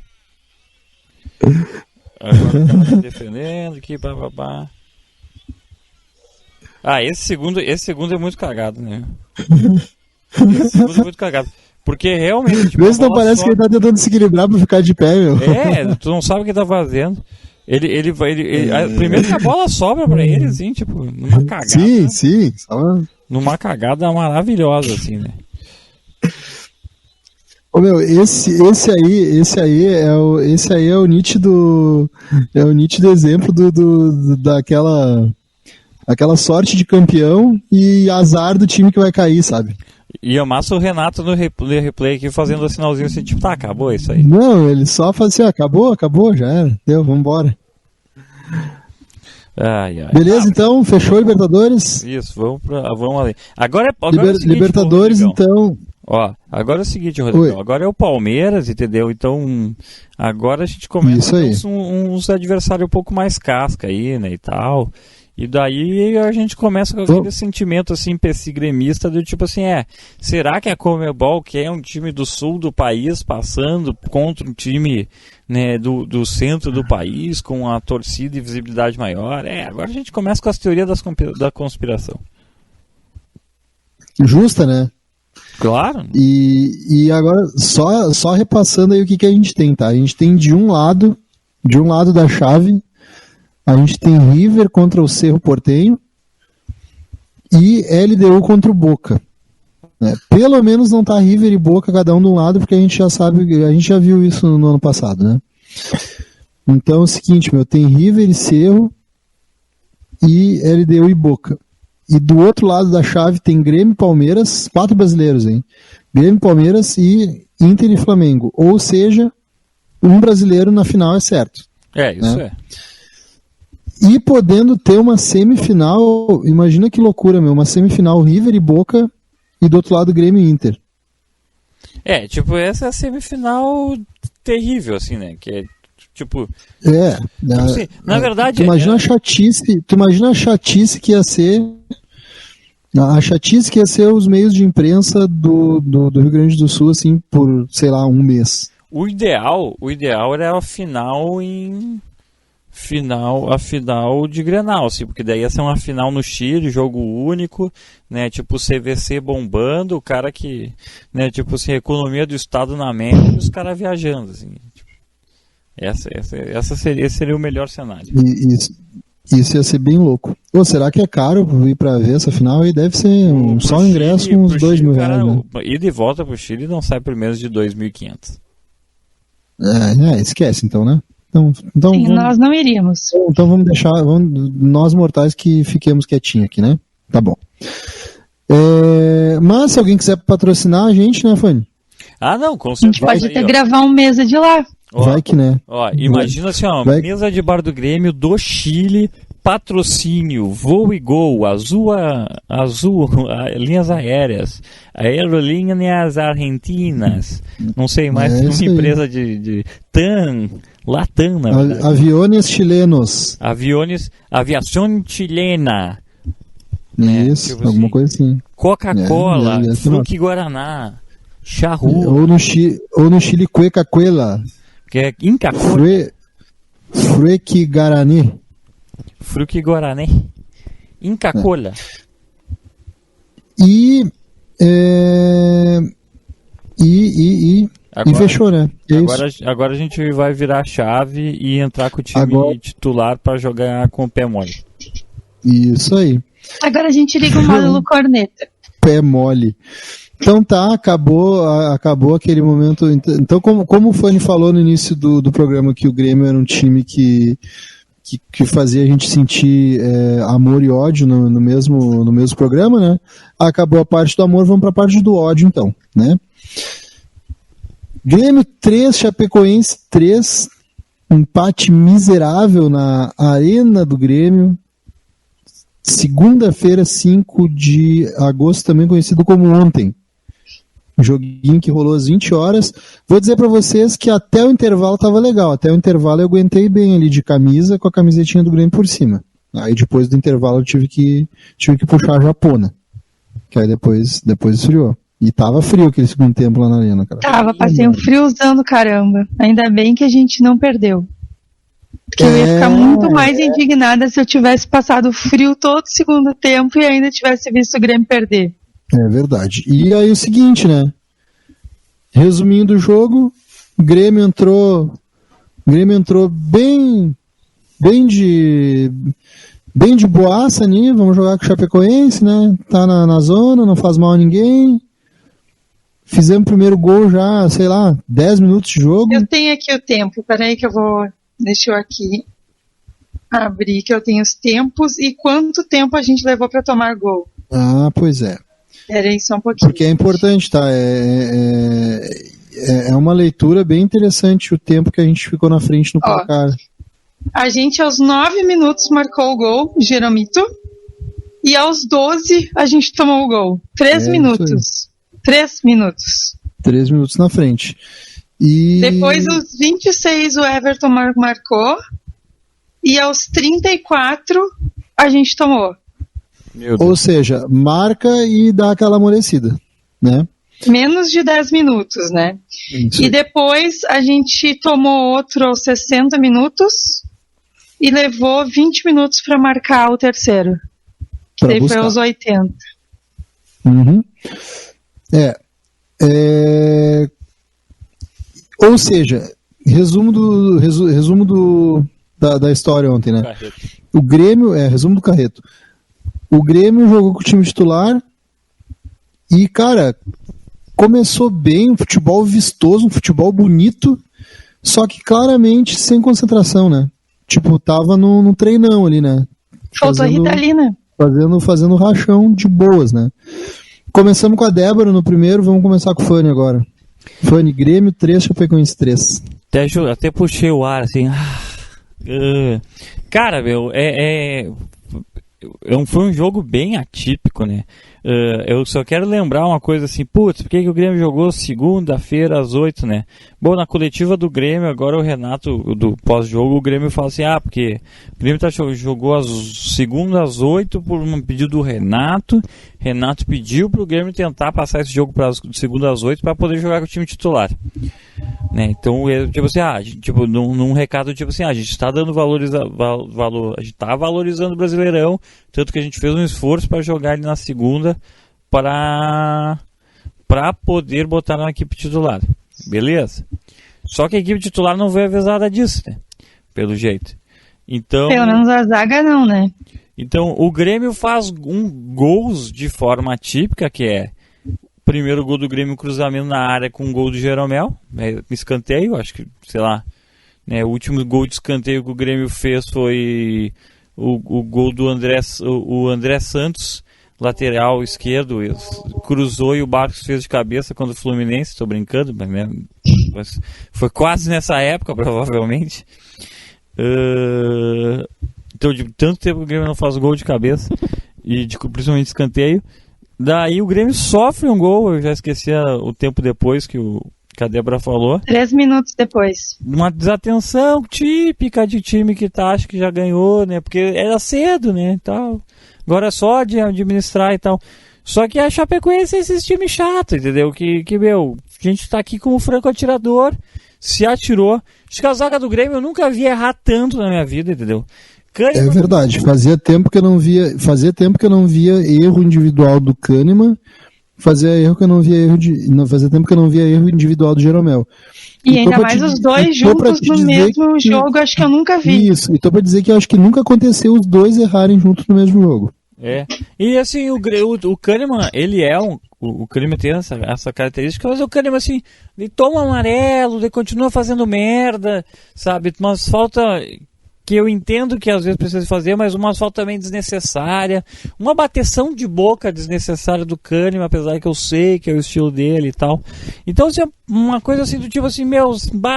Agora o cara tá defendendo aqui, pá. Esse segundo é muito cagado, né? Esse segundo é muito cagado. Porque realmente... Tipo, vê se não parece que ele tá tentando se equilibrar pra ficar de pé, meu. Tu não sabe o que ele tá fazendo. Primeiro que a bola sobra pra ele, assim, tipo, numa cagada. Sim. Numa cagada maravilhosa, assim, né? Ô, meu, esse aí é o nítido exemplo daquela sorte de campeão e azar do time que vai cair, sabe? E eu massa o Renato no replay aqui fazendo o sinalzinho assim, tipo, tá, acabou isso aí. Não, ele só faz assim, acabou, já era, deu, vambora. Beleza, então, fechou Libertadores? Isso, vamos ali. Agora é o seguinte, Libertadores, então... Ó, agora é o seguinte, Rodrigo, agora é o Palmeiras, entendeu? Então, agora a gente começa uns adversários um pouco mais casca aí, né, e tal. E daí a gente começa com aquele sentimento assim, gremista, do tipo assim, será que a Conmebol, que é um time do sul do país, passando contra um time, né, do centro do país, com a torcida e visibilidade maior? Agora a gente começa com as teorias da conspiração. Justa, né? Claro. E agora, só repassando aí o que a gente tem, tá? A gente tem de um lado da chave, a gente tem River contra o Cerro Porteño e LDU contra o Boca. Pelo menos não tá River e Boca cada um de um lado, porque a gente já sabe, a gente já viu isso no ano passado, né? Então é o seguinte, meu, tem River e Cerro e LDU e Boca. E do outro lado da chave tem Grêmio e Palmeiras, 4 brasileiros, hein? Grêmio, Palmeiras e Inter e Flamengo. Ou seja, um brasileiro na final é certo. Isso é. E podendo ter uma semifinal, imagina que loucura, meu, uma semifinal River e Boca e do outro lado Grêmio e Inter. Tipo, essa é a semifinal terrível, assim, né? Que é, tipo... assim, na verdade... Tu imagina a chatice que ia ser... A chatice que ia ser os meios de imprensa do Rio Grande do Sul, assim, por, sei lá, um mês. O ideal era a final a final de Grenal, assim, porque daí ia ser uma final no Chile, jogo único, né, tipo CVC bombando, o cara que, né, tipo assim, economia do estado na média e os caras viajando, assim, tipo, esse seria o melhor cenário. Isso ia ser bem louco. Será que é caro ir pra ver essa final? Aí deve ser só o ingresso com uns R$2.000, né? Ir de volta pro Chile não sai por menos de 2.500. Esquece então, né? Então sim, nós não iríamos. Então vamos deixar, nós mortais que fiquemos quietinhos aqui, né? Tá bom. Mas se alguém quiser patrocinar a gente, né, Fanny? Não, com certeza. A gente pode até gravar um mesa de lá. Vai que, né? Imagina assim, mesa de bar do Grêmio do Chile, Patrocínio, Voo e Gol, Azul, Linhas Aéreas, Aerolíneas Argentinas, não sei mais, uma empresa de Latam, na verdade. Aviones chilenos. Aviação chilena. Isso, tipo alguma assim, coisa assim. Coca-Cola, Fruque Guaraná, Charru. Ou no Chile, Cueca-Cuela. Que é Inca Cola. Fruque Guarani. Fruque Guarané. Inca Cola. E fechou, né? Agora a gente vai virar a chave e entrar com o time titular para jogar com o pé mole. Isso aí. Agora a gente liga o módulo corneta. Pé mole. Então tá, acabou aquele momento. Então, como o Fanny falou no início do programa, que o Grêmio era um time que fazia a gente sentir amor e ódio no mesmo programa, né? Acabou a parte do amor, vamos para a parte do ódio, então, né? Grêmio 3, Chapecoense 3, empate miserável na Arena do Grêmio. Segunda-feira, 5 de agosto, também conhecido como ontem. Um joguinho que rolou às 20 horas. Vou dizer pra vocês que até o intervalo tava legal. Até o intervalo eu aguentei bem ali de camisa, com a camisetinha do Grêmio por cima. Aí depois do intervalo eu tive que puxar a japona. Que aí depois esfriou. E tava frio aquele segundo tempo lá na arena, cara. Passei um friozão do caramba. Ainda bem que a gente não perdeu. Porque eu ia ficar muito mais indignada se eu tivesse passado frio todo o segundo tempo e ainda tivesse visto o Grêmio perder. É verdade. E aí o seguinte, né? Resumindo o jogo, o Grêmio entrou bem de boaça ali, vamos jogar com o Chapecoense, né? Tá na zona, não faz mal a ninguém. Fizemos o primeiro gol já, 10 minutos de jogo. Eu tenho aqui o tempo, peraí que eu vou... Deixa eu aqui abrir, que eu tenho os tempos e quanto tempo a gente levou para tomar gol. Ah, pois é. Peraí só um pouquinho. Porque é importante, tá? É uma leitura bem interessante o tempo que a gente ficou na frente no placar. A gente aos 9 minutos marcou o gol, Jeromito, e aos 12 a gente tomou o gol. 3 minutos. 3 minutos. 3 minutos na frente. E... Depois, aos 26, o Everton marcou. E aos 34, a gente tomou. Ou seja, marca e dá aquela amolecida, né? Menos de 10 minutos, né? Isso. E depois, a gente tomou outro aos 60 minutos. E levou 20 minutos para marcar o terceiro. Que daí foi aos 80. Uhum. Ou seja, resumo da história ontem, né? Carreto. O Grêmio, resumo do Carreto. O Grêmio jogou com o time titular e, cara, começou bem, um futebol vistoso, um futebol bonito, só que claramente sem concentração, né? Tipo, tava no treinão ali, né? Faltou a Ritalina. Fazendo rachão de boas, né? Começamos com a Débora no primeiro, vamos começar com o Fanny agora. Fanny, Grêmio 3, Chapecoense 3. Até puxei o ar, assim. Cara, meu, foi um jogo bem atípico, né? Eu só quero lembrar uma coisa assim, por que o Grêmio jogou segunda-feira às 8, né? Bom, na coletiva do Grêmio, agora o Renato, do pós-jogo, o Grêmio fala assim, porque o Grêmio jogou segunda às 8 por um pedido do Renato. Renato pediu pro Grêmio tentar passar esse jogo para segunda às 8 para poder jogar com o time titular. Né? Então, tipo assim, num recado tipo assim, a gente está dando valor, a gente está valorizando o Brasileirão, tanto que a gente fez um esforço para jogar ele na segunda para poder botar na equipe titular. Beleza? Só que a equipe titular não veio avisada disso, né? Pelo jeito. Então, pelo menos a zaga não, né? Então, o Grêmio faz gols de forma atípica, que é primeiro gol do Grêmio, cruzamento na área com um gol do Jeromel, escanteio, acho que, sei lá, né, o último gol de escanteio que o Grêmio fez foi o gol do André Santos, lateral esquerdo, cruzou e o Barcos fez de cabeça contra o Fluminense, estou brincando, mas foi quase nessa época, provavelmente. Então, de tanto tempo que o Grêmio não faz gol de cabeça, e principalmente escanteio. Daí o Grêmio sofre um gol, eu já esqueci o tempo depois que a Débora falou. 3 minutos depois. Uma desatenção típica de time que acha que já ganhou, né? Porque era cedo, né? Tal. Agora é só de administrar e tal. Só que a Chapecoense é esses times chatos, entendeu? Que meu, a gente tá aqui como franco atirador, se atirou. Acho que a zaga do Grêmio eu nunca vi errar tanto na minha vida, entendeu? Kahneman... É verdade, fazia tempo que eu não via erro individual do Kahneman, fazia tempo que eu não via erro individual do Jeromel. E ainda mais os dois juntos no mesmo jogo, acho que eu nunca vi. Isso, e tô pra dizer que eu acho que nunca aconteceu os dois errarem juntos no mesmo jogo. É, e assim, o Kahneman, ele é o Kahneman tem essa característica, mas o Kahneman assim, ele toma amarelo, ele continua fazendo merda, sabe, umas falta que eu entendo que às vezes precisa fazer, mas uma falta também desnecessária, uma bateção de boca desnecessária do Kahneman, apesar que eu sei que é o estilo dele e tal. Então, assim, uma coisa assim do tipo assim,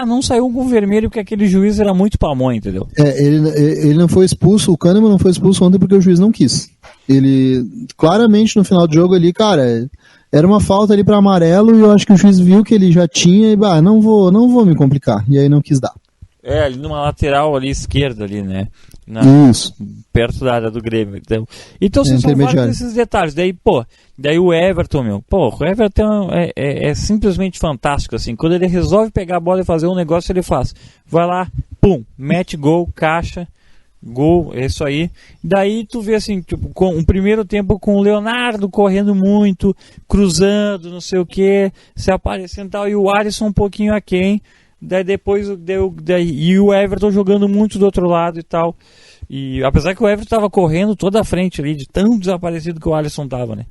não saiu um gol vermelho porque aquele juiz era muito pamonha, entendeu? Ele não foi expulso, o Kahneman não foi expulso ontem porque o juiz não quis. Ele, claramente no final do jogo ali, cara, era uma falta ali para amarelo e eu acho que o juiz viu que ele já tinha e, não vou me complicar, e aí não quis dar. É, ali numa lateral ali esquerda ali, né? Isso. Perto da área do Grêmio. Então são vários desses detalhes. Daí o Everton, o Everton é simplesmente fantástico, assim. Quando ele resolve pegar a bola e fazer um negócio, ele faz. Vai lá, pum, mete gol, caixa, gol, é isso aí. Daí tu vê assim, tipo, com um primeiro tempo com o Leonardo correndo muito, cruzando, não sei o que, se aparecendo e tal, e o Alisson um pouquinho aquém. Daí depois e o Everton jogando muito do outro lado e tal. E apesar que o Everton tava correndo toda a frente ali, de tão desaparecido que o Alisson tava, né?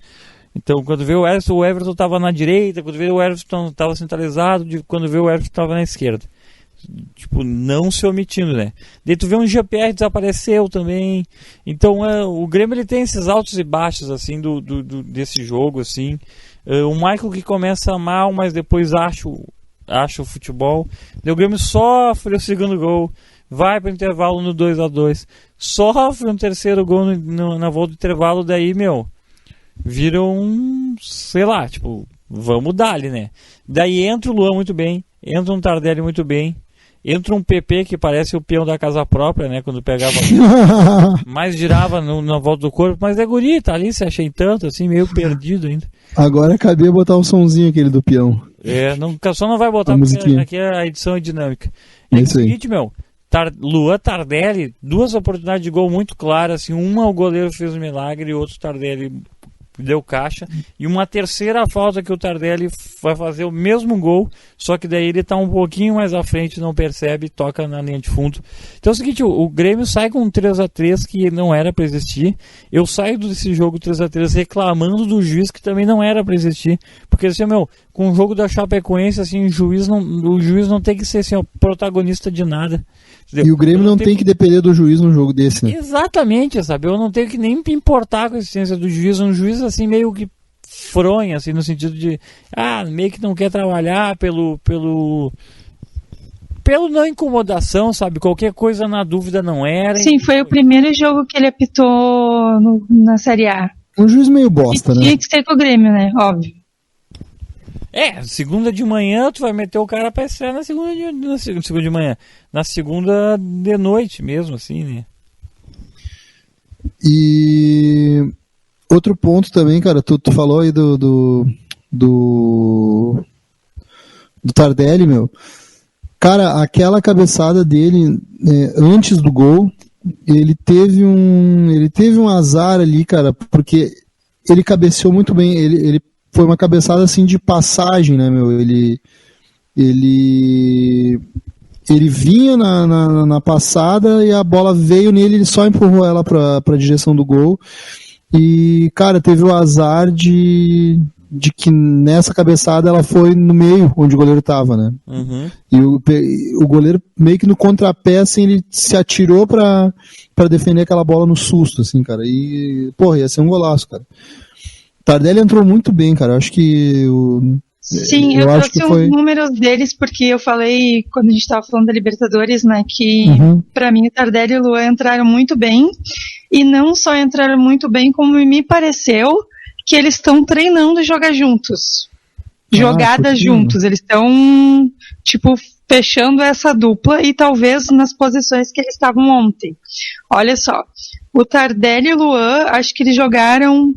Então quando veio o Everton tava na direita, quando veio o Everton tava centralizado, quando veio o Everton tava na esquerda. Tipo, não se omitindo, né? Daí tu vê um GPR desapareceu também. Então o Grêmio ele tem esses altos e baixos assim desse jogo, assim. O Michael que começa mal, mas depois acha o futebol. O Grêmio sofre o segundo gol, vai para o intervalo no 2-2, sofre um terceiro gol na volta do intervalo, daí, vira sei lá, tipo, vamos dar-lhe, né? Daí entra o Luan muito bem, entra um Tardelli muito bem, entra um PP que parece o peão da casa própria, né? Quando pegava mais girava na volta do corpo, mas é guri, tá ali se achei tanto, assim, meio perdido ainda. Agora cadê botar o sonzinho aquele do peão? Só não vai botar porque aqui a edição é dinâmica. É o seguinte, Luan, Tardelli, 2 oportunidades de gol muito claras, assim, uma o goleiro fez um milagre e outro Tardelli deu caixa, e uma terceira falta que o Tardelli vai fazer o mesmo gol, só que daí ele tá um pouquinho mais à frente, não percebe, toca na linha de fundo. Então é o seguinte, o Grêmio sai com um 3-3 que não era para existir. Eu saio desse jogo 3-3 reclamando do juiz que também não era para existir, porque assim, com o jogo da Chapecoense, assim, o juiz não tem que ser assim, o protagonista de nada. E o Grêmio não tem que depender do juiz num jogo desse, né? Exatamente, sabe? Eu não tenho que nem me importar com a existência do juiz. Um juiz, assim, meio que fronha, assim, no sentido de... meio que não quer trabalhar pelo não incomodação, sabe? Qualquer coisa na dúvida não era. Sim, foi o primeiro jogo que ele apitou na Série A. Um juiz meio bosta, né? Tinha que ser com o Grêmio, né? Óbvio. Segunda de manhã tu vai meter o cara pra estrear na segunda de manhã. Na segunda de noite mesmo, assim, né? E outro ponto também, cara, tu falou aí do Tardelli, Cara, aquela cabeçada dele antes do gol, ele teve um azar ali, cara, porque ele cabeceou muito bem, ele foi uma cabeçada assim de passagem, né, ele vinha na passada e a bola veio nele, ele só empurrou ela pra direção do gol. E, cara, teve o azar de que nessa cabeçada ela foi no meio onde o goleiro tava, né? Uhum. E o goleiro meio que no contrapé, assim, ele se atirou pra defender aquela bola no susto, assim, cara. E, ia ser um golaço, cara. Tardelli entrou muito bem, cara. Eu acho que Sim, eu trouxe uns números deles, porque eu falei, quando a gente estava falando da Libertadores, né, que pra mim o Tardelli e o Luan entraram muito bem, e não só entraram muito bem, como me pareceu que eles estão treinando jogar juntos. Jogadas juntos, eles estão, tipo, fechando essa dupla, e talvez nas posições que eles estavam ontem. Olha só, o Tardelli e o Luan, acho que eles jogaram...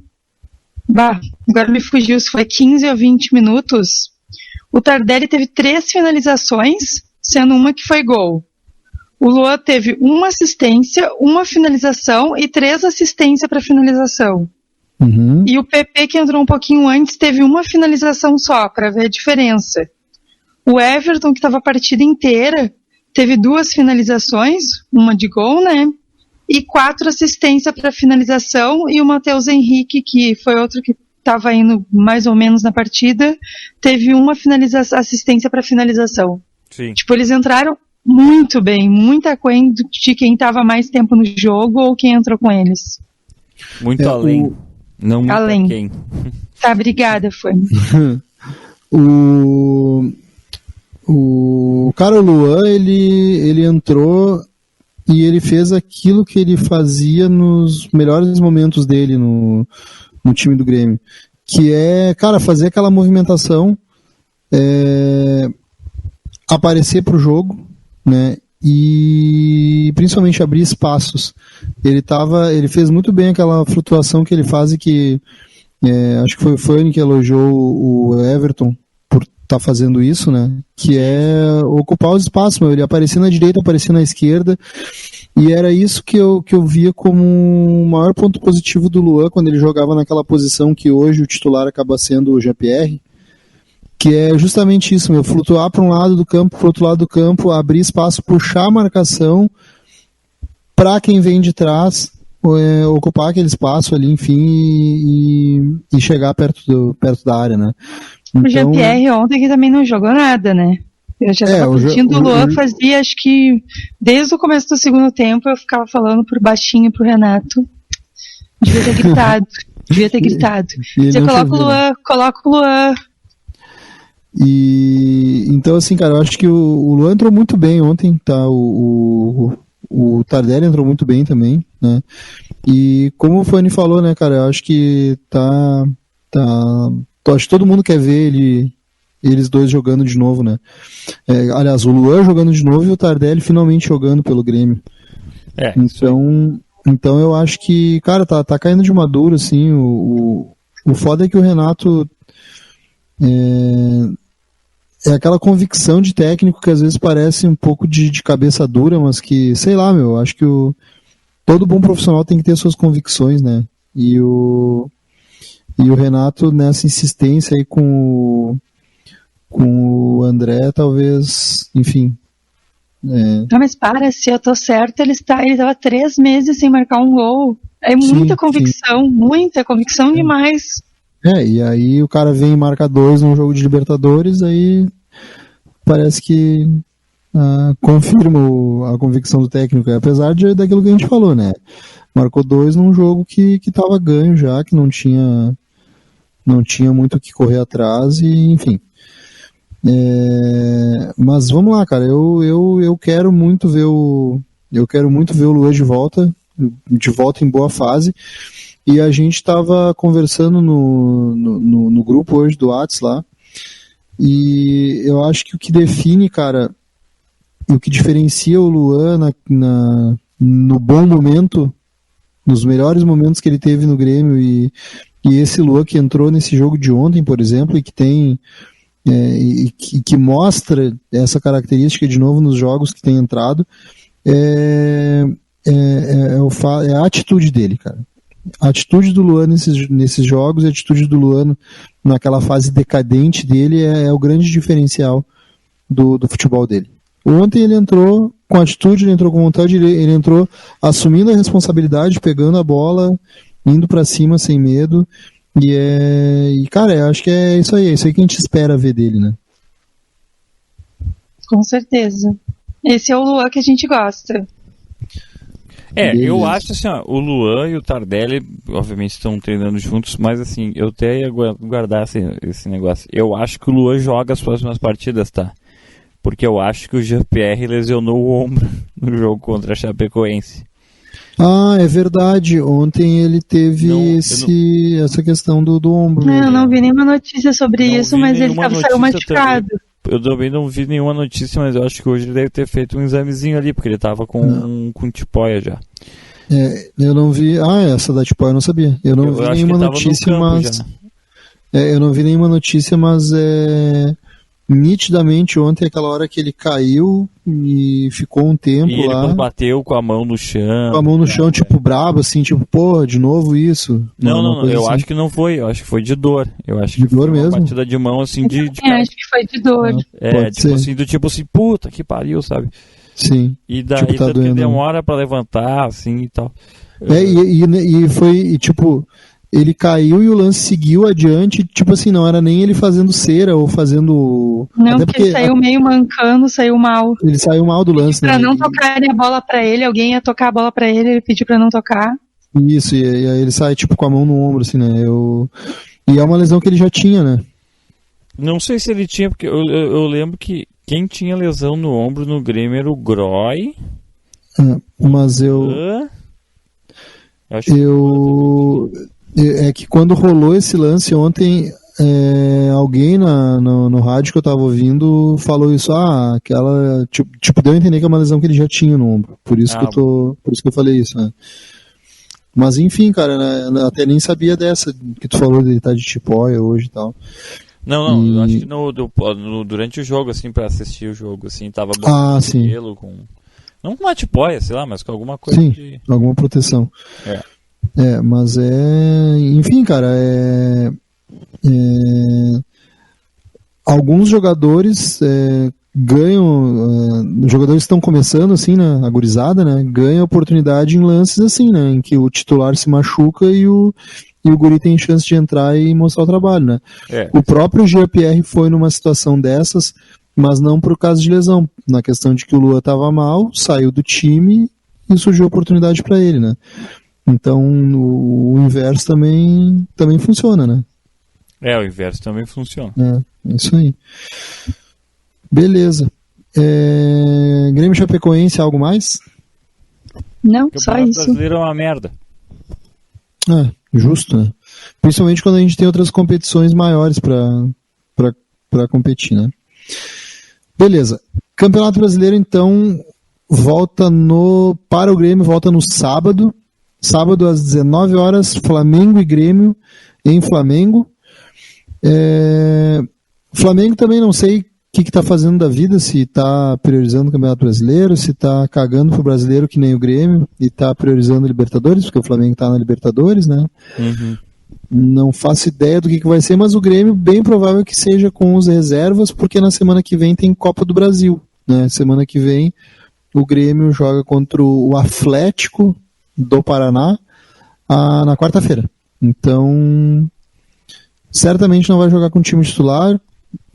agora me fugiu se foi 15 ou 20 minutos. O Tardelli teve 3 finalizações, sendo uma que foi gol. O Luan teve uma assistência, uma finalização e 3 assistências para finalização. E o PP, que entrou um pouquinho antes, teve uma finalização só, para ver a diferença. O Everton, que estava a partida inteira, teve 2 finalizações, uma de gol, né? E 4 assistências para finalização, e o Matheus Henrique, que foi outro que estava indo mais ou menos na partida, teve uma assistência para finalização. Sim. Tipo, eles entraram muito bem, muita coisa de quem estava mais tempo no jogo ou quem entrou com eles. Muito além. Não muito além. Quem. Tá, obrigada, Fanny. O cara, o Luan, ele entrou e ele fez aquilo que ele fazia nos melhores momentos dele no time do Grêmio, que é, cara, fazer aquela movimentação, aparecer pro jogo, né, e principalmente abrir espaços. Ele fez muito bem aquela flutuação que ele faz, e que acho que foi o Fanny que elogiou o Everton por estar fazendo isso, né, que é ocupar os espaços, ele aparecia na direita, aparecia na esquerda, e era isso que eu via como o maior ponto positivo do Luan quando ele jogava naquela posição que hoje o titular acaba sendo o Jean-Pierre, que é justamente isso, flutuar para um lado do campo, para o outro lado do campo, abrir espaço, puxar a marcação para quem vem de trás, ocupar aquele espaço ali, enfim, e chegar perto da área, né? Então, o Jean-Pierre ontem que também não jogou nada, né? Eu já estava curtindo o Luan, fazia, acho que desde o começo do segundo tempo eu ficava falando por baixinho pro Renato, devia ter gritado. Você coloca o Luan. E então, assim, cara, eu acho que o Luan entrou muito bem ontem, tá? O Tardelli entrou muito bem também, né? E como o Fanny falou, né, cara, eu acho que acho que todo mundo quer ver eles dois jogando de novo, né? Aliás, o Luan jogando de novo e o Tardelli finalmente jogando pelo Grêmio. Então eu acho que, cara, tá caindo de maduro, assim. O foda é que o Renato é aquela convicção de técnico que às vezes parece um pouco de cabeça dura, mas que, sei lá, acho que todo bom profissional tem que ter suas convicções, né? E o Renato, nessa insistência aí com o André, talvez, enfim. Não, mas se eu tô certo, ele tava 3 meses sem marcar um gol. É muita convicção demais. E aí o cara vem e marca 2 num jogo de Libertadores, aí parece que confirma a convicção do técnico, apesar daquilo que a gente falou, né? Marcou 2 num jogo que tava ganho já, que não tinha muito o que correr atrás, e enfim. Mas vamos lá, cara, eu quero muito ver o Luan de volta em boa fase. E a gente estava conversando no grupo hoje do WhatsApp lá, e eu acho que o que define, cara, o que diferencia o Luan no bom momento, nos melhores momentos que ele teve no Grêmio, e esse Luan que entrou nesse jogo de ontem, por exemplo, e que tem que mostra essa característica de novo nos jogos que tem entrado, é a atitude dele, cara. A atitude do Luan nesses jogos, a atitude do Luan naquela fase decadente dele é o grande diferencial do futebol dele. Ontem ele entrou com atitude, ele entrou com vontade, ele entrou assumindo a responsabilidade, pegando a bola, indo pra cima sem medo, e cara, acho que é isso aí que a gente espera ver dele, né? Com certeza. Esse é o Luan que a gente gosta. Eu acho assim, ó, o Luan e o Tardelli, obviamente, estão treinando juntos, mas assim, eu até ia guardar esse negócio. Eu acho que o Luan joga as próximas partidas, tá? Porque eu acho que o Jean-Pierre lesionou o ombro no jogo contra a Chapecoense. Ah, é verdade. Ontem ele teve essa questão do ombro. Eu não vi nenhuma notícia sobre isso, mas ele saiu machucado. Eu também não vi nenhuma notícia, mas eu acho que hoje ele deve ter feito um examezinho ali, porque ele tava com tipoia já. Eu não vi. Essa da tipoia eu não sabia. Eu não vi nenhuma notícia, mas. Eu não vi nenhuma notícia, mas nitidamente ontem, aquela hora que ele caiu e ficou um tempo e lá. Ele bateu com a mão no chão. Com a mão no chão, tipo, brabo, assim, tipo, porra, de novo isso. Não, eu acho que não foi, eu acho que foi de dor. Eu acho de que dor foi mesmo? Uma batida de mão, assim, de acho que foi de dor. tipo assim, puta que pariu, sabe? Sim. E daí tipo, tanto que demora pra levantar, assim, e tal. Tipo, ele caiu e o lance seguiu adiante, tipo assim, não era nem ele fazendo cera ou fazendo... Não, até porque ele saiu meio mancando, saiu mal. Ele saiu mal do lance, né? Pra não tocarem a bola pra ele, alguém ia tocar a bola pra ele pediu pra não tocar. Isso, e aí ele sai, tipo, com a mão no ombro, assim, né? E é uma lesão que ele já tinha, né? Não sei se ele tinha, porque eu lembro que quem tinha lesão no ombro no Grêmio era o Groy. Mas É que quando rolou esse lance ontem, alguém no rádio que eu tava ouvindo falou isso, aquela. Tipo, deu a entender que é uma lesão que ele já tinha no ombro. Por isso que eu falei isso, né? Mas enfim, cara, né, até nem sabia dessa que tu falou de ele estar de tipóia hoje e tal. Não, eu acho que durante o jogo, assim, pra assistir o jogo, assim, tava botando gelo com. Não com uma tipóia, sei lá, mas com alguma coisa de. Alguma proteção. Mas enfim, cara, alguns jogadores ganham, jogadores que estão começando assim, né, a gurizada, né, ganham oportunidade em lances assim, né, em que o titular se machuca e o guri tem chance de entrar e mostrar o trabalho, né. O próprio Jean-Pierre foi numa situação dessas, mas não por causa de lesão, na questão de que o Lua estava mal, saiu do time e surgiu oportunidade para ele, né. Então, o inverso também funciona, né? O inverso também funciona. É isso aí. Beleza. Grêmio Chapecoense, algo mais? Não, só isso. O brasileiro é uma merda. Justo, né? Principalmente quando a gente tem outras competições maiores para competir, né? Beleza. Campeonato Brasileiro, então, para o Grêmio, volta no sábado. Sábado às 19 horas, Flamengo e Grêmio em Flamengo. Flamengo também não sei o que está fazendo da vida, se está priorizando o Campeonato Brasileiro, se está cagando pro brasileiro que nem o Grêmio e está priorizando a Libertadores, porque o Flamengo está na Libertadores, né? Uhum. Não faço ideia do que vai ser, mas o Grêmio bem provável que seja com os reservas, porque na semana que vem tem Copa do Brasil, né? Semana que vem o Grêmio joga contra o Atlético do Paraná na quarta-feira. Então, certamente não vai jogar com o time titular,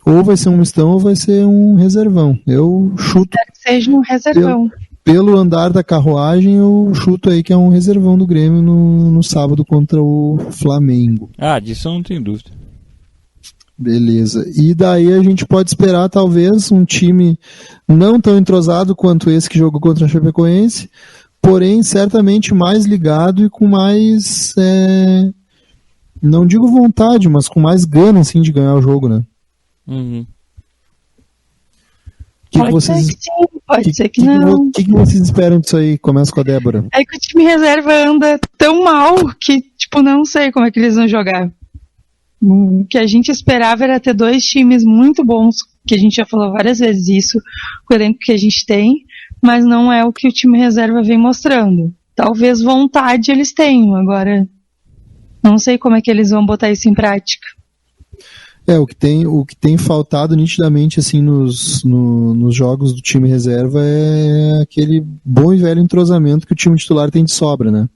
ou vai ser um mistão ou vai ser um reservão. Eu chuto. Que seja um reservão. Pelo andar da carruagem, eu chuto aí que é um reservão do Grêmio no sábado contra o Flamengo. Disso eu não tenho dúvida. Beleza. E daí a gente pode esperar talvez um time não tão entrosado quanto esse que jogou contra a Chapecoense, porém certamente mais ligado e com mais, não digo vontade, mas com mais gana assim, de ganhar o jogo, né? Uhum. Pode ser que não. O que vocês esperam disso aí? Começa com a Débora. É que o time reserva anda tão mal que, tipo, não sei como é que eles vão jogar. O que a gente esperava era ter dois times muito bons, que a gente já falou várias vezes isso, com o elenco que a gente tem, mas não é o que o time reserva vem mostrando. Talvez vontade eles tenham, agora não sei como é que eles vão botar isso em prática. O que tem faltado nitidamente assim nos jogos do time reserva é aquele bom e velho entrosamento que o time titular tem de sobra, né?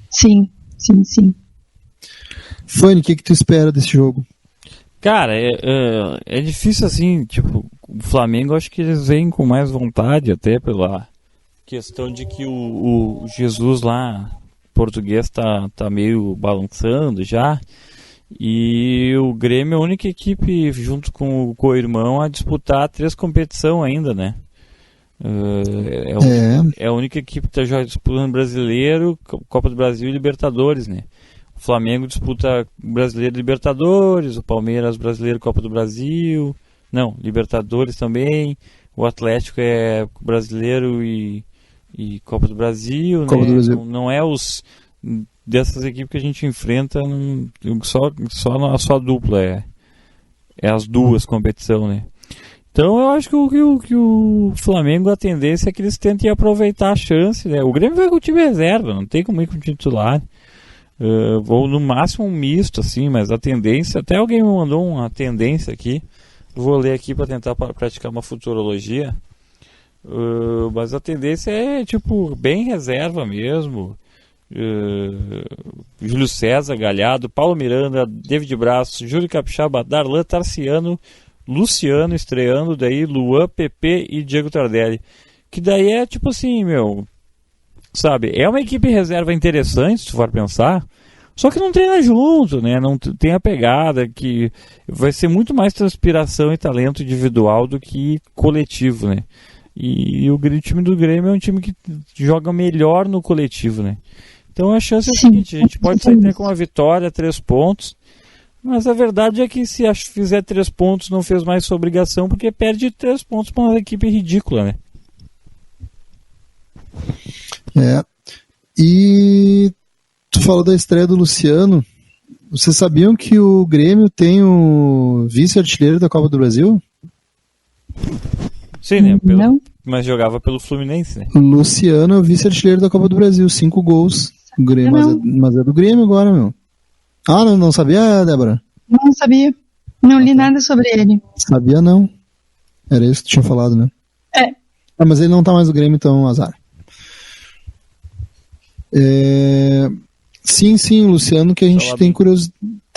Sim. Fanny, o que tu espera desse jogo? Cara, é difícil assim, tipo, o Flamengo acho que eles vêm com mais vontade até pela questão de que o Jesus lá, português, tá meio balançando já. E o Grêmio é a única equipe, junto com o co-irmão, a disputar 3 competições ainda, né? É a única equipe que está disputando Brasileiro, Copa do Brasil e Libertadores, né? O Flamengo disputa Brasileiro e Libertadores, o Palmeiras Brasileiro, Copa do Brasil, não, Libertadores também, o Atlético é Brasileiro e Copa do Brasil, Copa né? do Brasil. Não é os dessas equipes que a gente enfrenta só a dupla, é as duas competições, né? Então eu acho que o Flamengo, a tendência é que eles tentem aproveitar a chance, né? O Grêmio vai com o time reserva, não tem como ir com o titular. Vou no máximo um misto, assim, mas a tendência, até alguém me mandou uma tendência aqui, vou ler aqui para tentar praticar uma futurologia, mas a tendência é tipo bem reserva mesmo. Júlio César, Galhardo, Paulo Miranda, David Braz, Júlio Capixaba, Darlan, Tarciano, Luciano estreando, daí Luan, PP e Diego Tardelli, que daí é tipo assim, sabe, é uma equipe reserva interessante, se tu for pensar, só que não treina junto, né, não tem a pegada, que vai ser muito mais transpiração e talento individual do que coletivo, né, e o time do Grêmio é um time que joga melhor no coletivo, né, então a chance é a seguinte, a gente pode sair até com uma vitória, 3 pontos, mas a verdade é que se fizer 3 pontos não fez mais sua obrigação, porque perde 3 pontos para uma equipe ridícula, né? E tu falou da estreia do Luciano. Vocês sabiam que o Grêmio tem o vice-artilheiro da Copa do Brasil? Sim, né? Mas jogava pelo Fluminense, né? O Luciano é o vice-artilheiro da Copa do Brasil, 5 gols. O Grêmio, mas é do Grêmio agora, meu. Ah, não sabia, Débora? Não sabia. Não li nada sobre ele. Sabia não. Era isso que tu tinha falado, né? Mas ele não tá mais no Grêmio, então azar. Sim, Luciano, que a gente tem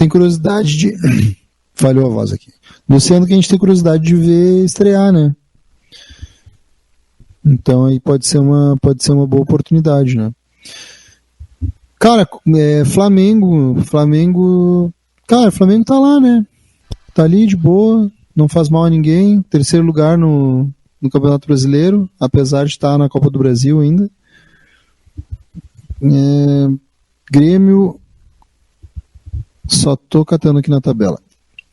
curiosidade de... Falhou a voz aqui. Luciano, que a gente tem curiosidade de ver estrear, né? Então aí pode ser uma boa oportunidade, né? Cara, Flamengo, cara, o Flamengo tá lá, né? Tá ali de boa, não faz mal a ninguém, 3º lugar no Campeonato Brasileiro, apesar de estar na Copa do Brasil ainda. Grêmio, só tô catando aqui na tabela.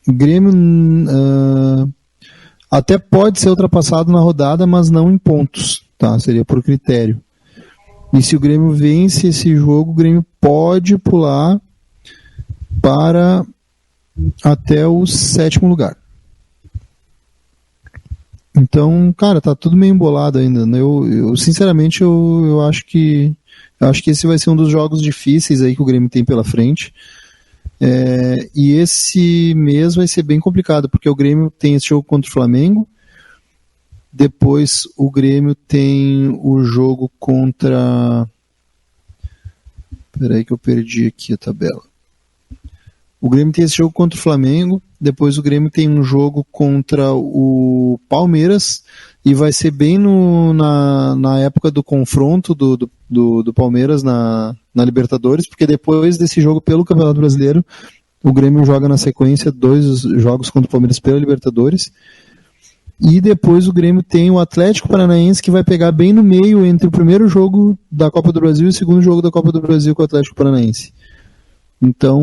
O Grêmio até pode ser ultrapassado na rodada, mas não em pontos, tá? Seria por critério. E se o Grêmio vence esse jogo, o Grêmio pode pular para até o 7º lugar. Então, cara, tá tudo meio embolado ainda. Eu sinceramente, eu acho que esse vai ser um dos jogos difíceis aí que o Grêmio tem pela frente. E esse mês vai ser bem complicado, porque o Grêmio tem esse jogo contra o Flamengo. Depois o Grêmio tem o jogo contra... Peraí que eu perdi aqui a tabela. O Grêmio tem esse jogo contra o Flamengo. Depois o Grêmio tem um jogo contra o Palmeiras. E vai ser bem na época do confronto do Palmeiras na Libertadores. Porque depois desse jogo pelo Campeonato Brasileiro, o Grêmio joga na sequência 2 jogos contra o Palmeiras pela Libertadores. E depois o Grêmio tem o Atlético Paranaense, que vai pegar bem no meio entre o primeiro jogo da Copa do Brasil e o segundo jogo da Copa do Brasil com o Atlético Paranaense. Então...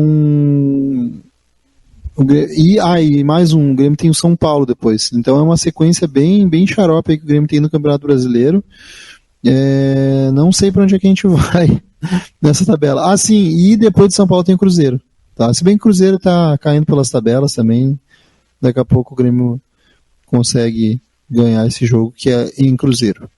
E mais um, o Grêmio tem o São Paulo depois. Então é uma sequência bem xarope aí que o Grêmio tem no Campeonato Brasileiro. Não sei para onde é que a gente vai nessa tabela. Sim, e depois de São Paulo tem o Cruzeiro. Tá? Se bem que o Cruzeiro tá caindo pelas tabelas também, daqui a pouco o Grêmio consegue ganhar esse jogo que é em Cruzeiro.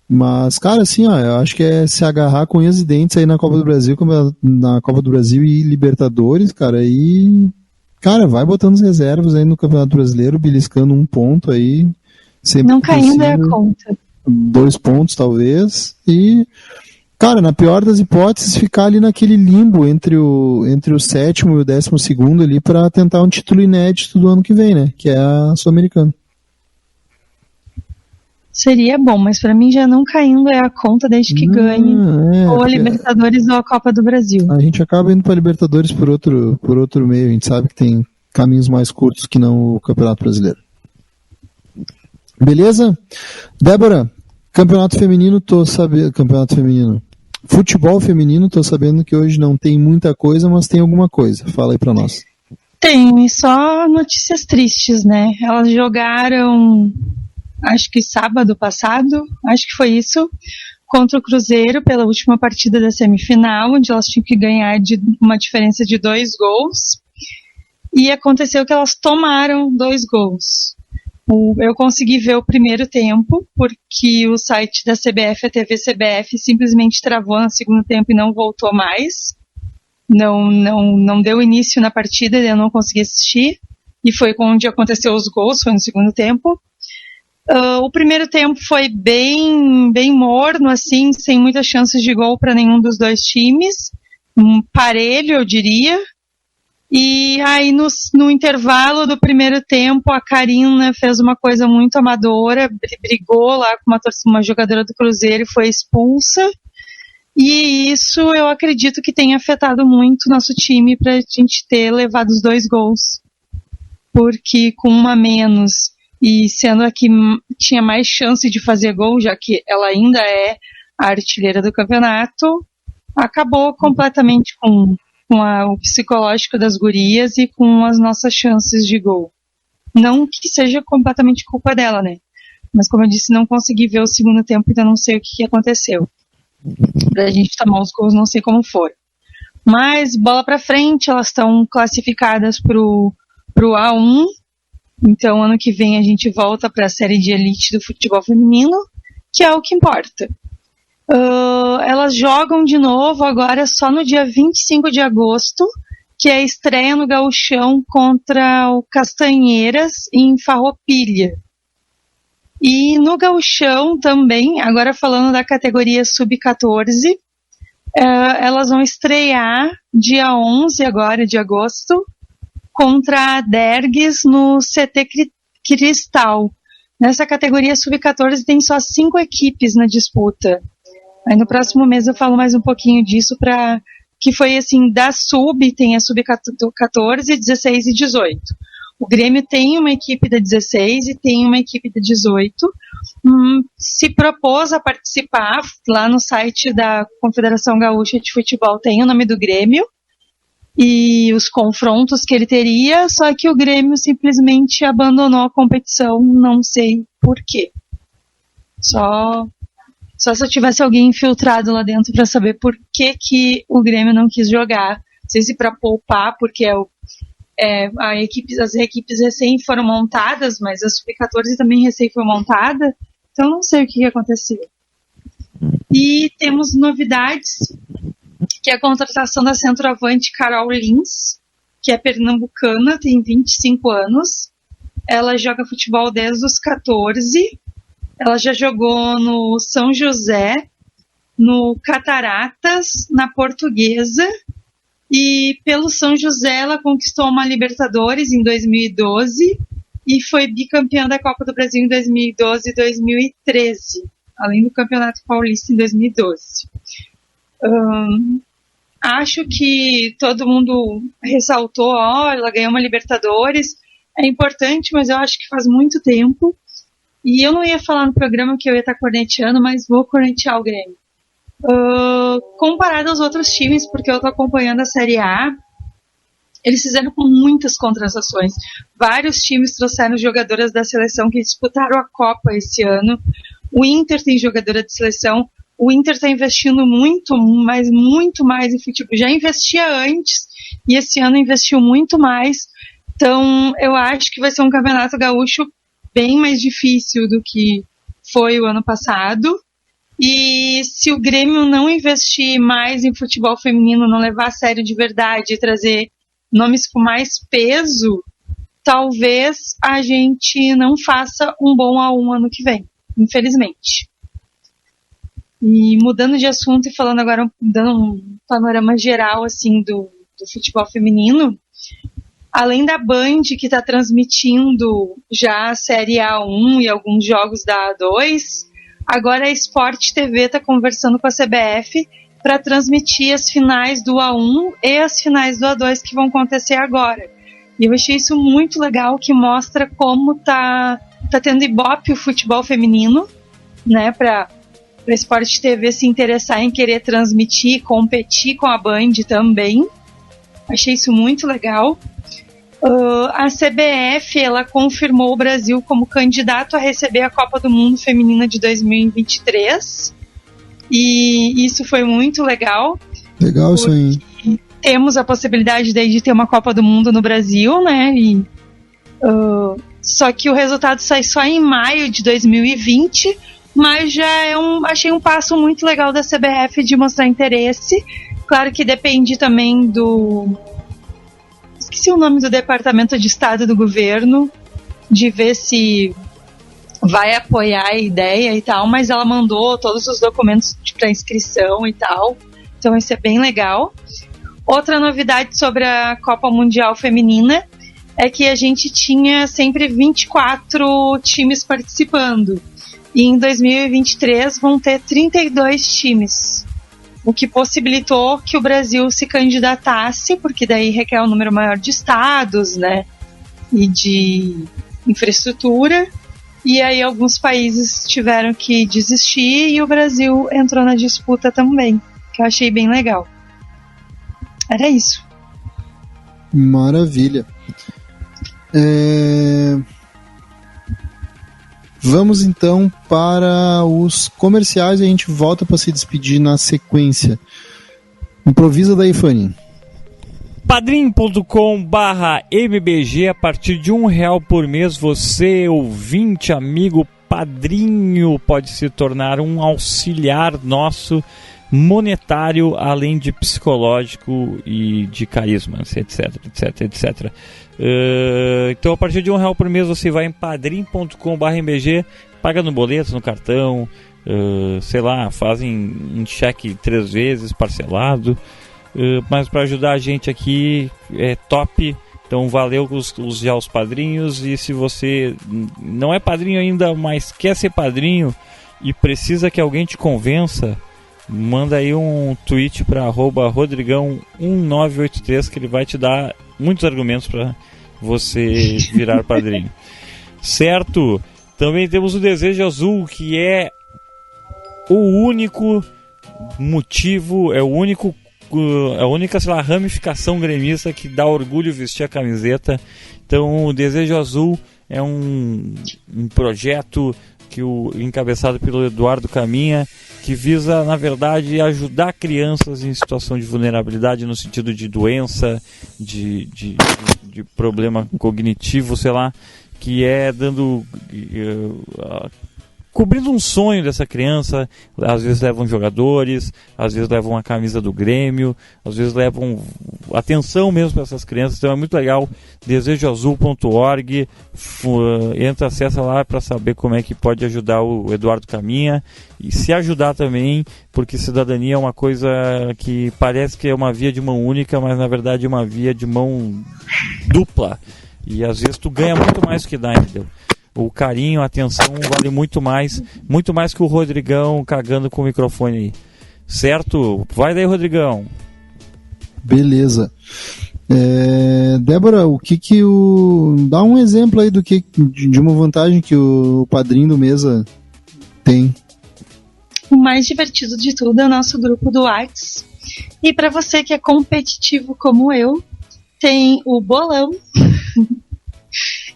Mas, cara, assim, eu acho que é se agarrar com unhas e dentes aí na Copa do Brasil, na Copa do Brasil e Libertadores, cara, e cara, vai botando as reservas aí no Campeonato Brasileiro, beliscando 1 ponto aí, sempre não caindo é a conta. 2 pontos talvez, e cara, na pior das hipóteses, ficar ali naquele limbo entre o 7º e o 12º ali para tentar um título inédito do ano que vem, né? Que é a Sul-Americana. Seria bom, mas pra mim já não caindo é a conta desde que ganhe ou a Libertadores ou a Copa do Brasil. A gente acaba indo pra Libertadores por outro meio, a gente sabe que tem caminhos mais curtos que não o Campeonato Brasileiro. Beleza? Débora, Campeonato Feminino, Futebol Feminino, tô sabendo que hoje não tem muita coisa, mas tem alguma coisa. Fala aí pra nós. Tem, só notícias tristes, né? Elas jogaram, acho que sábado passado, acho que foi isso, contra o Cruzeiro pela última partida da semifinal, onde elas tinham que ganhar de uma diferença de 2 gols. E aconteceu que elas tomaram 2 gols. Eu consegui ver o primeiro tempo, porque o site da CBF, a TV CBF, simplesmente travou no segundo tempo e não voltou mais. Não deu início na partida, eu não consegui assistir. E foi onde aconteceu os gols, foi no segundo tempo. O primeiro tempo foi bem morno, assim, sem muitas chances de gol para nenhum dos dois times. Parelho, eu diria. E aí no intervalo do primeiro tempo a Karina fez uma coisa muito amadora, brigou lá com uma jogadora do Cruzeiro e foi expulsa, e isso eu acredito que tenha afetado muito o nosso time para a gente ter levado os 2 gols, porque com uma menos e sendo a que tinha mais chance de fazer gol, já que ela ainda é a artilheira do campeonato, acabou completamente com o psicológico das gurias e com as nossas chances de gol. Não que seja completamente culpa dela, né? Mas como eu disse, não consegui ver o segundo tempo, então não sei o que aconteceu. Pra gente tomar os gols, não sei como foi. Mas, bola pra frente, elas estão classificadas pro A1, então ano que vem a gente volta pra série de elite do futebol feminino, que é o que importa. Elas jogam de novo agora só no dia 25 de agosto, que é a estreia no Gauchão contra o Castanheiras em Farroupilha. E no Gauchão também, agora falando da categoria Sub-14, elas vão estrear dia 11 agora de agosto contra a Dergues no CT Cristal. Nessa categoria Sub-14 tem só 5 equipes na disputa. Aí no próximo mês eu falo mais um pouquinho disso, que foi assim, da Sub, tem a Sub-14, 16 e 18. O Grêmio tem uma equipe da 16 e tem uma equipe da 18. Se propôs a participar, lá no site da Confederação Gaúcha de Futebol tem o nome do Grêmio e os confrontos que ele teria, só que o Grêmio simplesmente abandonou a competição, não sei por quê. Só se eu tivesse alguém infiltrado lá dentro para saber por que o Grêmio não quis jogar. Não sei se para poupar, porque as equipes recém foram montadas, mas a Sub-14 também recém foi montada, então não sei o que aconteceu. E temos novidades, que é a contratação da centroavante Carol Lins, que é pernambucana, tem 25 anos. Ela joga futebol desde os 14. Ela já jogou no São José, no Cataratas, na Portuguesa, e pelo São José ela conquistou uma Libertadores em 2012 e foi bicampeã da Copa do Brasil em 2012 e 2013, além do Campeonato Paulista em 2012. Acho que todo mundo ressaltou, ela ganhou uma Libertadores, é importante, mas eu acho que faz muito tempo. E eu não ia falar no programa que eu ia estar corneteando, mas vou cornetear o Grêmio. Comparado aos outros times, porque eu estou acompanhando a Série A, eles fizeram com muitas contratações. Vários times trouxeram jogadoras da seleção que disputaram a Copa esse ano. O Inter tem jogadora de seleção. O Inter está investindo muito, mas muito mais em futebol. Já investia antes e esse ano investiu muito mais. Então, eu acho que vai ser um campeonato gaúcho bem mais difícil do que foi o ano passado. E se o Grêmio não investir mais em futebol feminino, não levar a sério de verdade e trazer nomes com mais peso, talvez a gente não faça um bom A1 ano que vem, infelizmente. E mudando de assunto e falando agora, dando um panorama geral assim do futebol feminino, além da Band, que está transmitindo já a Série A1 e alguns jogos da A2, agora a Sport TV está conversando com a CBF para transmitir as finais do A1 e as finais do A2 que vão acontecer agora. E eu achei isso muito legal, que mostra como tá tendo ibope o futebol feminino, né, para a Sport TV se interessar em querer transmitir, competir com a Band também. Achei isso muito legal. A CBF, ela confirmou o Brasil como candidato a receber a Copa do Mundo Feminina de 2023. E isso foi muito legal. Legal isso aí. Temos a possibilidade daí de ter uma Copa do Mundo no Brasil, né? Só que o resultado sai só em maio de 2020, mas já achei um passo muito legal da CBF de mostrar interesse. Claro que depende também do... Esqueci o nome do Departamento de Estado do Governo, de ver se vai apoiar a ideia e tal, mas ela mandou todos os documentos para inscrição e tal, então isso é bem legal. Outra novidade sobre a Copa Mundial Feminina é que a gente tinha sempre 24 times participando, e em 2023 vão ter 32 times, o que possibilitou que o Brasil se candidatasse, porque daí requer um número maior de estados, né, e de infraestrutura, e aí alguns países tiveram que desistir e o Brasil entrou na disputa também, que eu achei bem legal. Era isso. Maravilha. Vamos então para os comerciais e a gente volta para se despedir na sequência. Improvisa daí, Fanny. padrim.com/mbg. A partir de R$1 por mês, você, ouvinte, amigo, padrinho, pode se tornar um auxiliar nosso monetário, além de psicológico e de carisma, etc, etc, etc. Então, a partir de R$1 por mês, você vai em padrim.com/mbg, paga no boleto, no cartão, sei lá, fazem um cheque 3 vezes, parcelado, mas para ajudar a gente aqui é top. Então valeu os padrinhos, e se você não é padrinho ainda, mas quer ser padrinho e precisa que alguém te convença, manda aí um tweet para @rodrigão1983, que ele vai te dar muitos argumentos para você virar padrinho. Certo? Também temos o Desejo Azul, que é o único motivo, é a única, sei lá, ramificação gremista que dá orgulho vestir a camiseta. Então o Desejo Azul é um projeto encabeçado pelo Eduardo Caminha, que visa, na verdade, ajudar crianças em situação de vulnerabilidade, no sentido de doença, de problema cognitivo, sei lá, que é cobrindo um sonho dessa criança. Às vezes levam jogadores, às vezes levam a camisa do Grêmio, às vezes levam atenção mesmo para essas crianças. Então é muito legal. desejoazul.org, entra, acessa lá para saber como é que pode ajudar o Eduardo Caminha, e se ajudar também, porque cidadania é uma coisa que parece que é uma via de mão única, mas na verdade é uma via de mão dupla, e às vezes tu ganha muito mais do que dá, entendeu? O carinho, a atenção vale muito mais que o Rodrigão cagando com o microfone aí. Certo? Vai daí, Rodrigão. Beleza. Débora, dá um exemplo aí de uma vantagem que o padrinho do Mesa tem. O mais divertido de tudo é o nosso grupo do Whats. E para você que é competitivo como eu, tem o bolão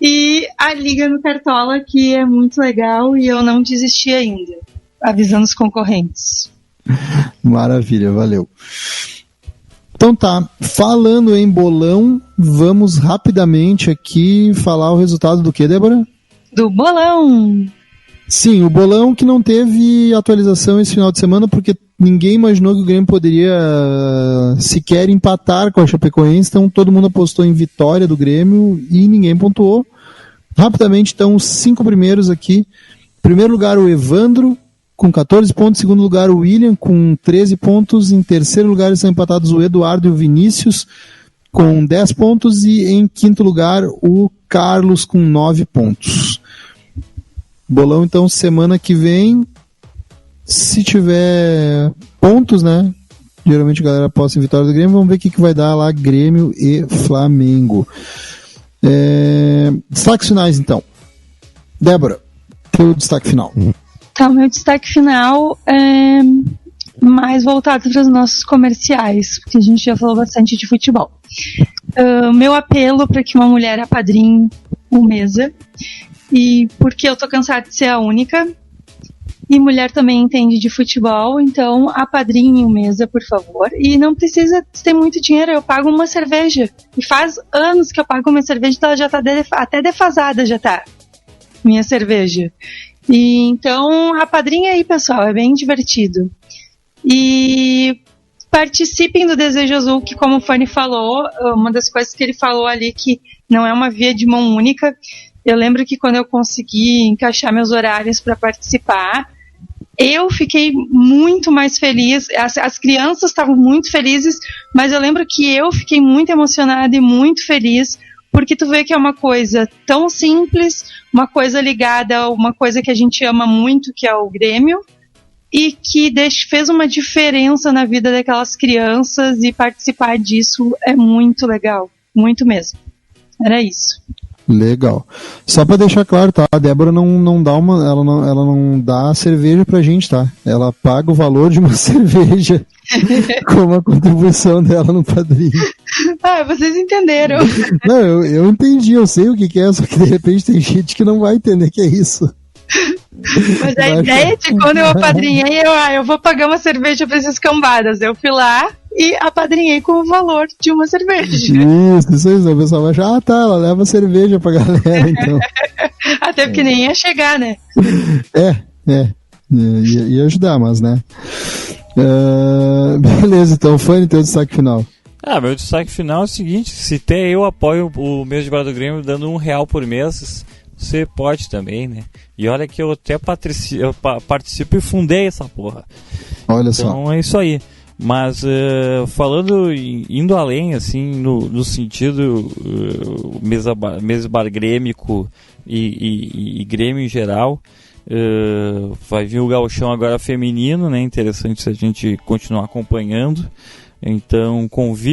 e a Liga no Cartola, que é muito legal e eu não desisti ainda, avisando os concorrentes. Maravilha, valeu. Então tá, falando em bolão, vamos rapidamente aqui falar o resultado do que, Débora? Do bolão! Sim, o bolão que não teve atualização esse final de semana, porque ninguém imaginou que o Grêmio poderia sequer empatar com a Chapecoense, então todo mundo apostou em vitória do Grêmio e ninguém pontuou. Rapidamente, então, os 5 primeiros aqui. Em primeiro lugar, o Evandro, com 14 pontos. Em segundo lugar, o William, com 13 pontos. Em terceiro lugar, estão empatados o Eduardo e o Vinícius, com 10 pontos e em quinto lugar o Carlos com 9 pontos. Bolão, então, semana que vem, se tiver pontos, né? Geralmente a galera posta em vitória do Grêmio. Vamos ver o que vai dar lá, Grêmio e Flamengo. Destaques finais, então. Débora, teu destaque final. Tá, o meu destaque final é mais voltado para os nossos comerciais, porque a gente já falou bastante de futebol. Meu apelo para que uma mulher apadrinhe o Mesa, e porque eu tô cansada de ser a única, e mulher também entende de futebol, então apadrinhe o Mesa, por favor. E não precisa ter muito dinheiro, eu pago uma cerveja. E faz anos que eu pago uma cerveja, então ela já tá até defasada, já tá. Minha cerveja. E então, apadrinha aí, pessoal, é bem divertido. E participem do Desejo Azul, que como o Fanny falou, uma das coisas que ele falou ali, que não é uma via de mão única. Eu lembro que quando eu consegui encaixar meus horários para participar, eu fiquei muito mais feliz, as crianças estavam muito felizes, mas eu lembro que eu fiquei muito emocionada e muito feliz, porque tu vê que é uma coisa tão simples, uma coisa ligada a uma coisa que a gente ama muito, que é o Grêmio, e que fez uma diferença na vida daquelas crianças, e participar disso é muito legal, muito mesmo. Era isso. Legal. Só pra deixar claro, tá? A Débora não dá ela não dá cerveja pra gente, tá? Ela paga o valor de uma cerveja como a contribuição dela no padrinho. Vocês entenderam. Não, eu entendi, eu sei o que é, só que de repente tem gente que não vai entender que é isso. Mas a ideia de quando eu apadrinhei, eu vou pagar uma cerveja pra esses cambadas. Eu fui lá e apadrinhei com o valor de uma cerveja. Isso aí. O pessoal vai achar, ela leva cerveja pra galera, então. Até porque nem ia chegar, né? Ia ajudar, mas, né? Beleza, então, Fanny, teu destaque final. Meu destaque final é o seguinte: se até eu apoio o mês de Bar do Grêmio dando R$1 por mês, você pode também, né? E olha que eu até participo e fundei essa porra. Olha só. Então é isso aí. Mas indo além, assim, no sentido mesa bar grêmico e Grêmio em geral, vai vir o gauchão agora feminino, né? Interessante se a gente continuar acompanhando. Então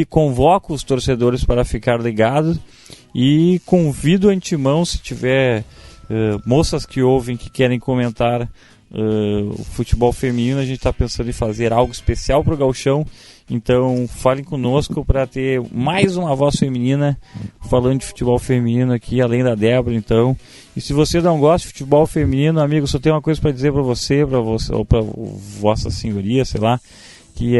convoco os torcedores para ficar ligados e convido antemão, se tiver moças que ouvem, que querem comentar o futebol feminino, a gente está pensando em fazer algo especial para o gauchão. Então falem conosco para ter mais uma voz feminina falando de futebol feminino aqui, além da Débora. Então, e se você não gosta de futebol feminino, amigo, só tenho uma coisa para dizer para você ou para vossa senhoria, sei lá, que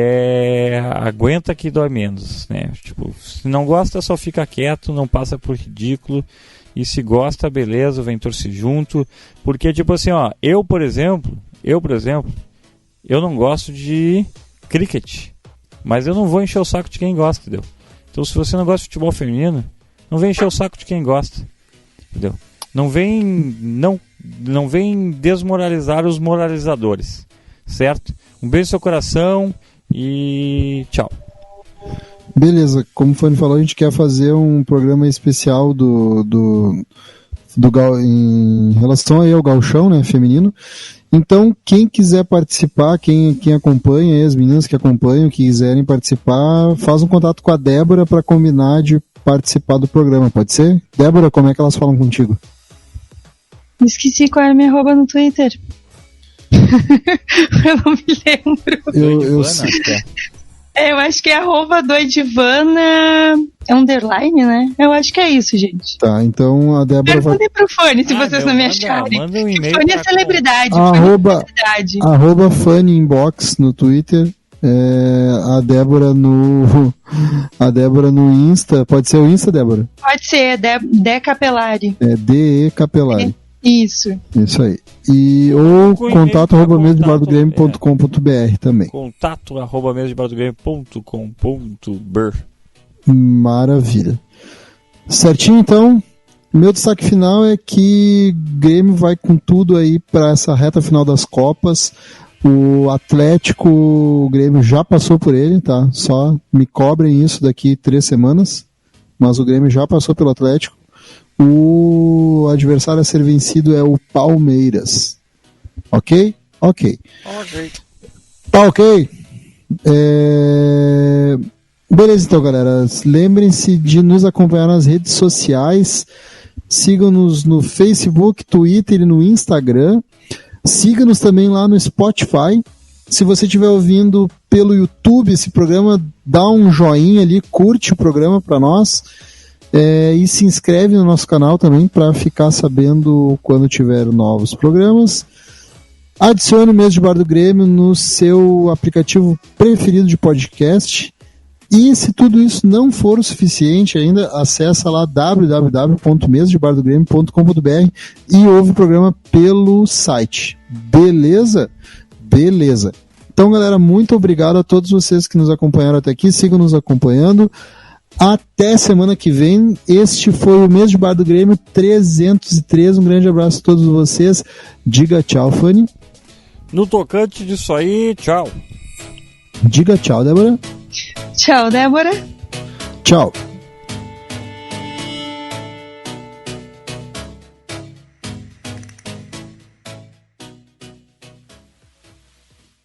aguenta que dói menos, né? Tipo, se não gosta, só fica quieto, não passa por ridículo. E se gosta, beleza, vem torcer junto. Porque, tipo assim, eu, por exemplo, eu não gosto de cricket, mas eu não vou encher o saco de quem gosta, entendeu? Então, se você não gosta de futebol feminino, não vem encher o saco de quem gosta, entendeu? Não vem desmoralizar os moralizadores, certo? Um beijo no seu coração e tchau. Beleza, como o Fanny falou, a gente quer fazer um programa especial em relação aí ao gauchão, né, feminino. Então, quem quiser participar, quem acompanha aí, as meninas que acompanham, que quiserem participar, faz um contato com a Débora para combinar de participar do programa, pode ser? Débora, como é que elas falam contigo? Esqueci qual era a minha arroba no Twitter. Eu não me lembro. Eu acho que é @doidivana _, né? Eu acho que é isso, gente. Tá, então a Débora vai... Responder pro Fanny, se vocês não me acharem. Manda um e-mail. Fanny é celebridade. @Fanny Inbox no Twitter. A Débora no Insta. Pode ser o Insta, Débora? Pode ser, De Capelari. DE Capelari. Isso aí. Ou contato @mesdebardogrêmio.com.br também. Contato @mesdebardogrêmio.com.br. Maravilha. Certinho, então. Meu destaque final é que Grêmio vai com tudo aí para essa reta final das Copas. O Atlético, o Grêmio já passou por ele, tá? Só me cobrem isso daqui 3 semanas. mas o Grêmio já passou pelo Atlético. O adversário a ser vencido é o Palmeiras. Ok? Ok. Tá ok? Beleza, então, galera. Lembrem-se de nos acompanhar nas redes sociais. Sigam-nos no Facebook, Twitter e no Instagram. Siga-nos também lá no Spotify. Se você estiver ouvindo pelo YouTube esse programa, dá um joinha ali, curte o programa para nós. E se inscreve no nosso canal também para ficar sabendo quando tiver novos programas. Adicione o Mês de Bar do Grêmio no seu aplicativo preferido de podcast. E se tudo isso não for o suficiente ainda, acessa lá www.mesdebardogremio.com.br e ouve o programa pelo site. Beleza? Beleza. Então, galera, muito obrigado a todos vocês que nos acompanharam até aqui. Sigam nos acompanhando. Até semana que vem. Este foi o Mês de Bar do Grêmio 303. Um grande abraço a todos vocês. Diga tchau, Fanny. No tocante disso aí, tchau. Diga tchau, Débora. Tchau, Débora. Tchau.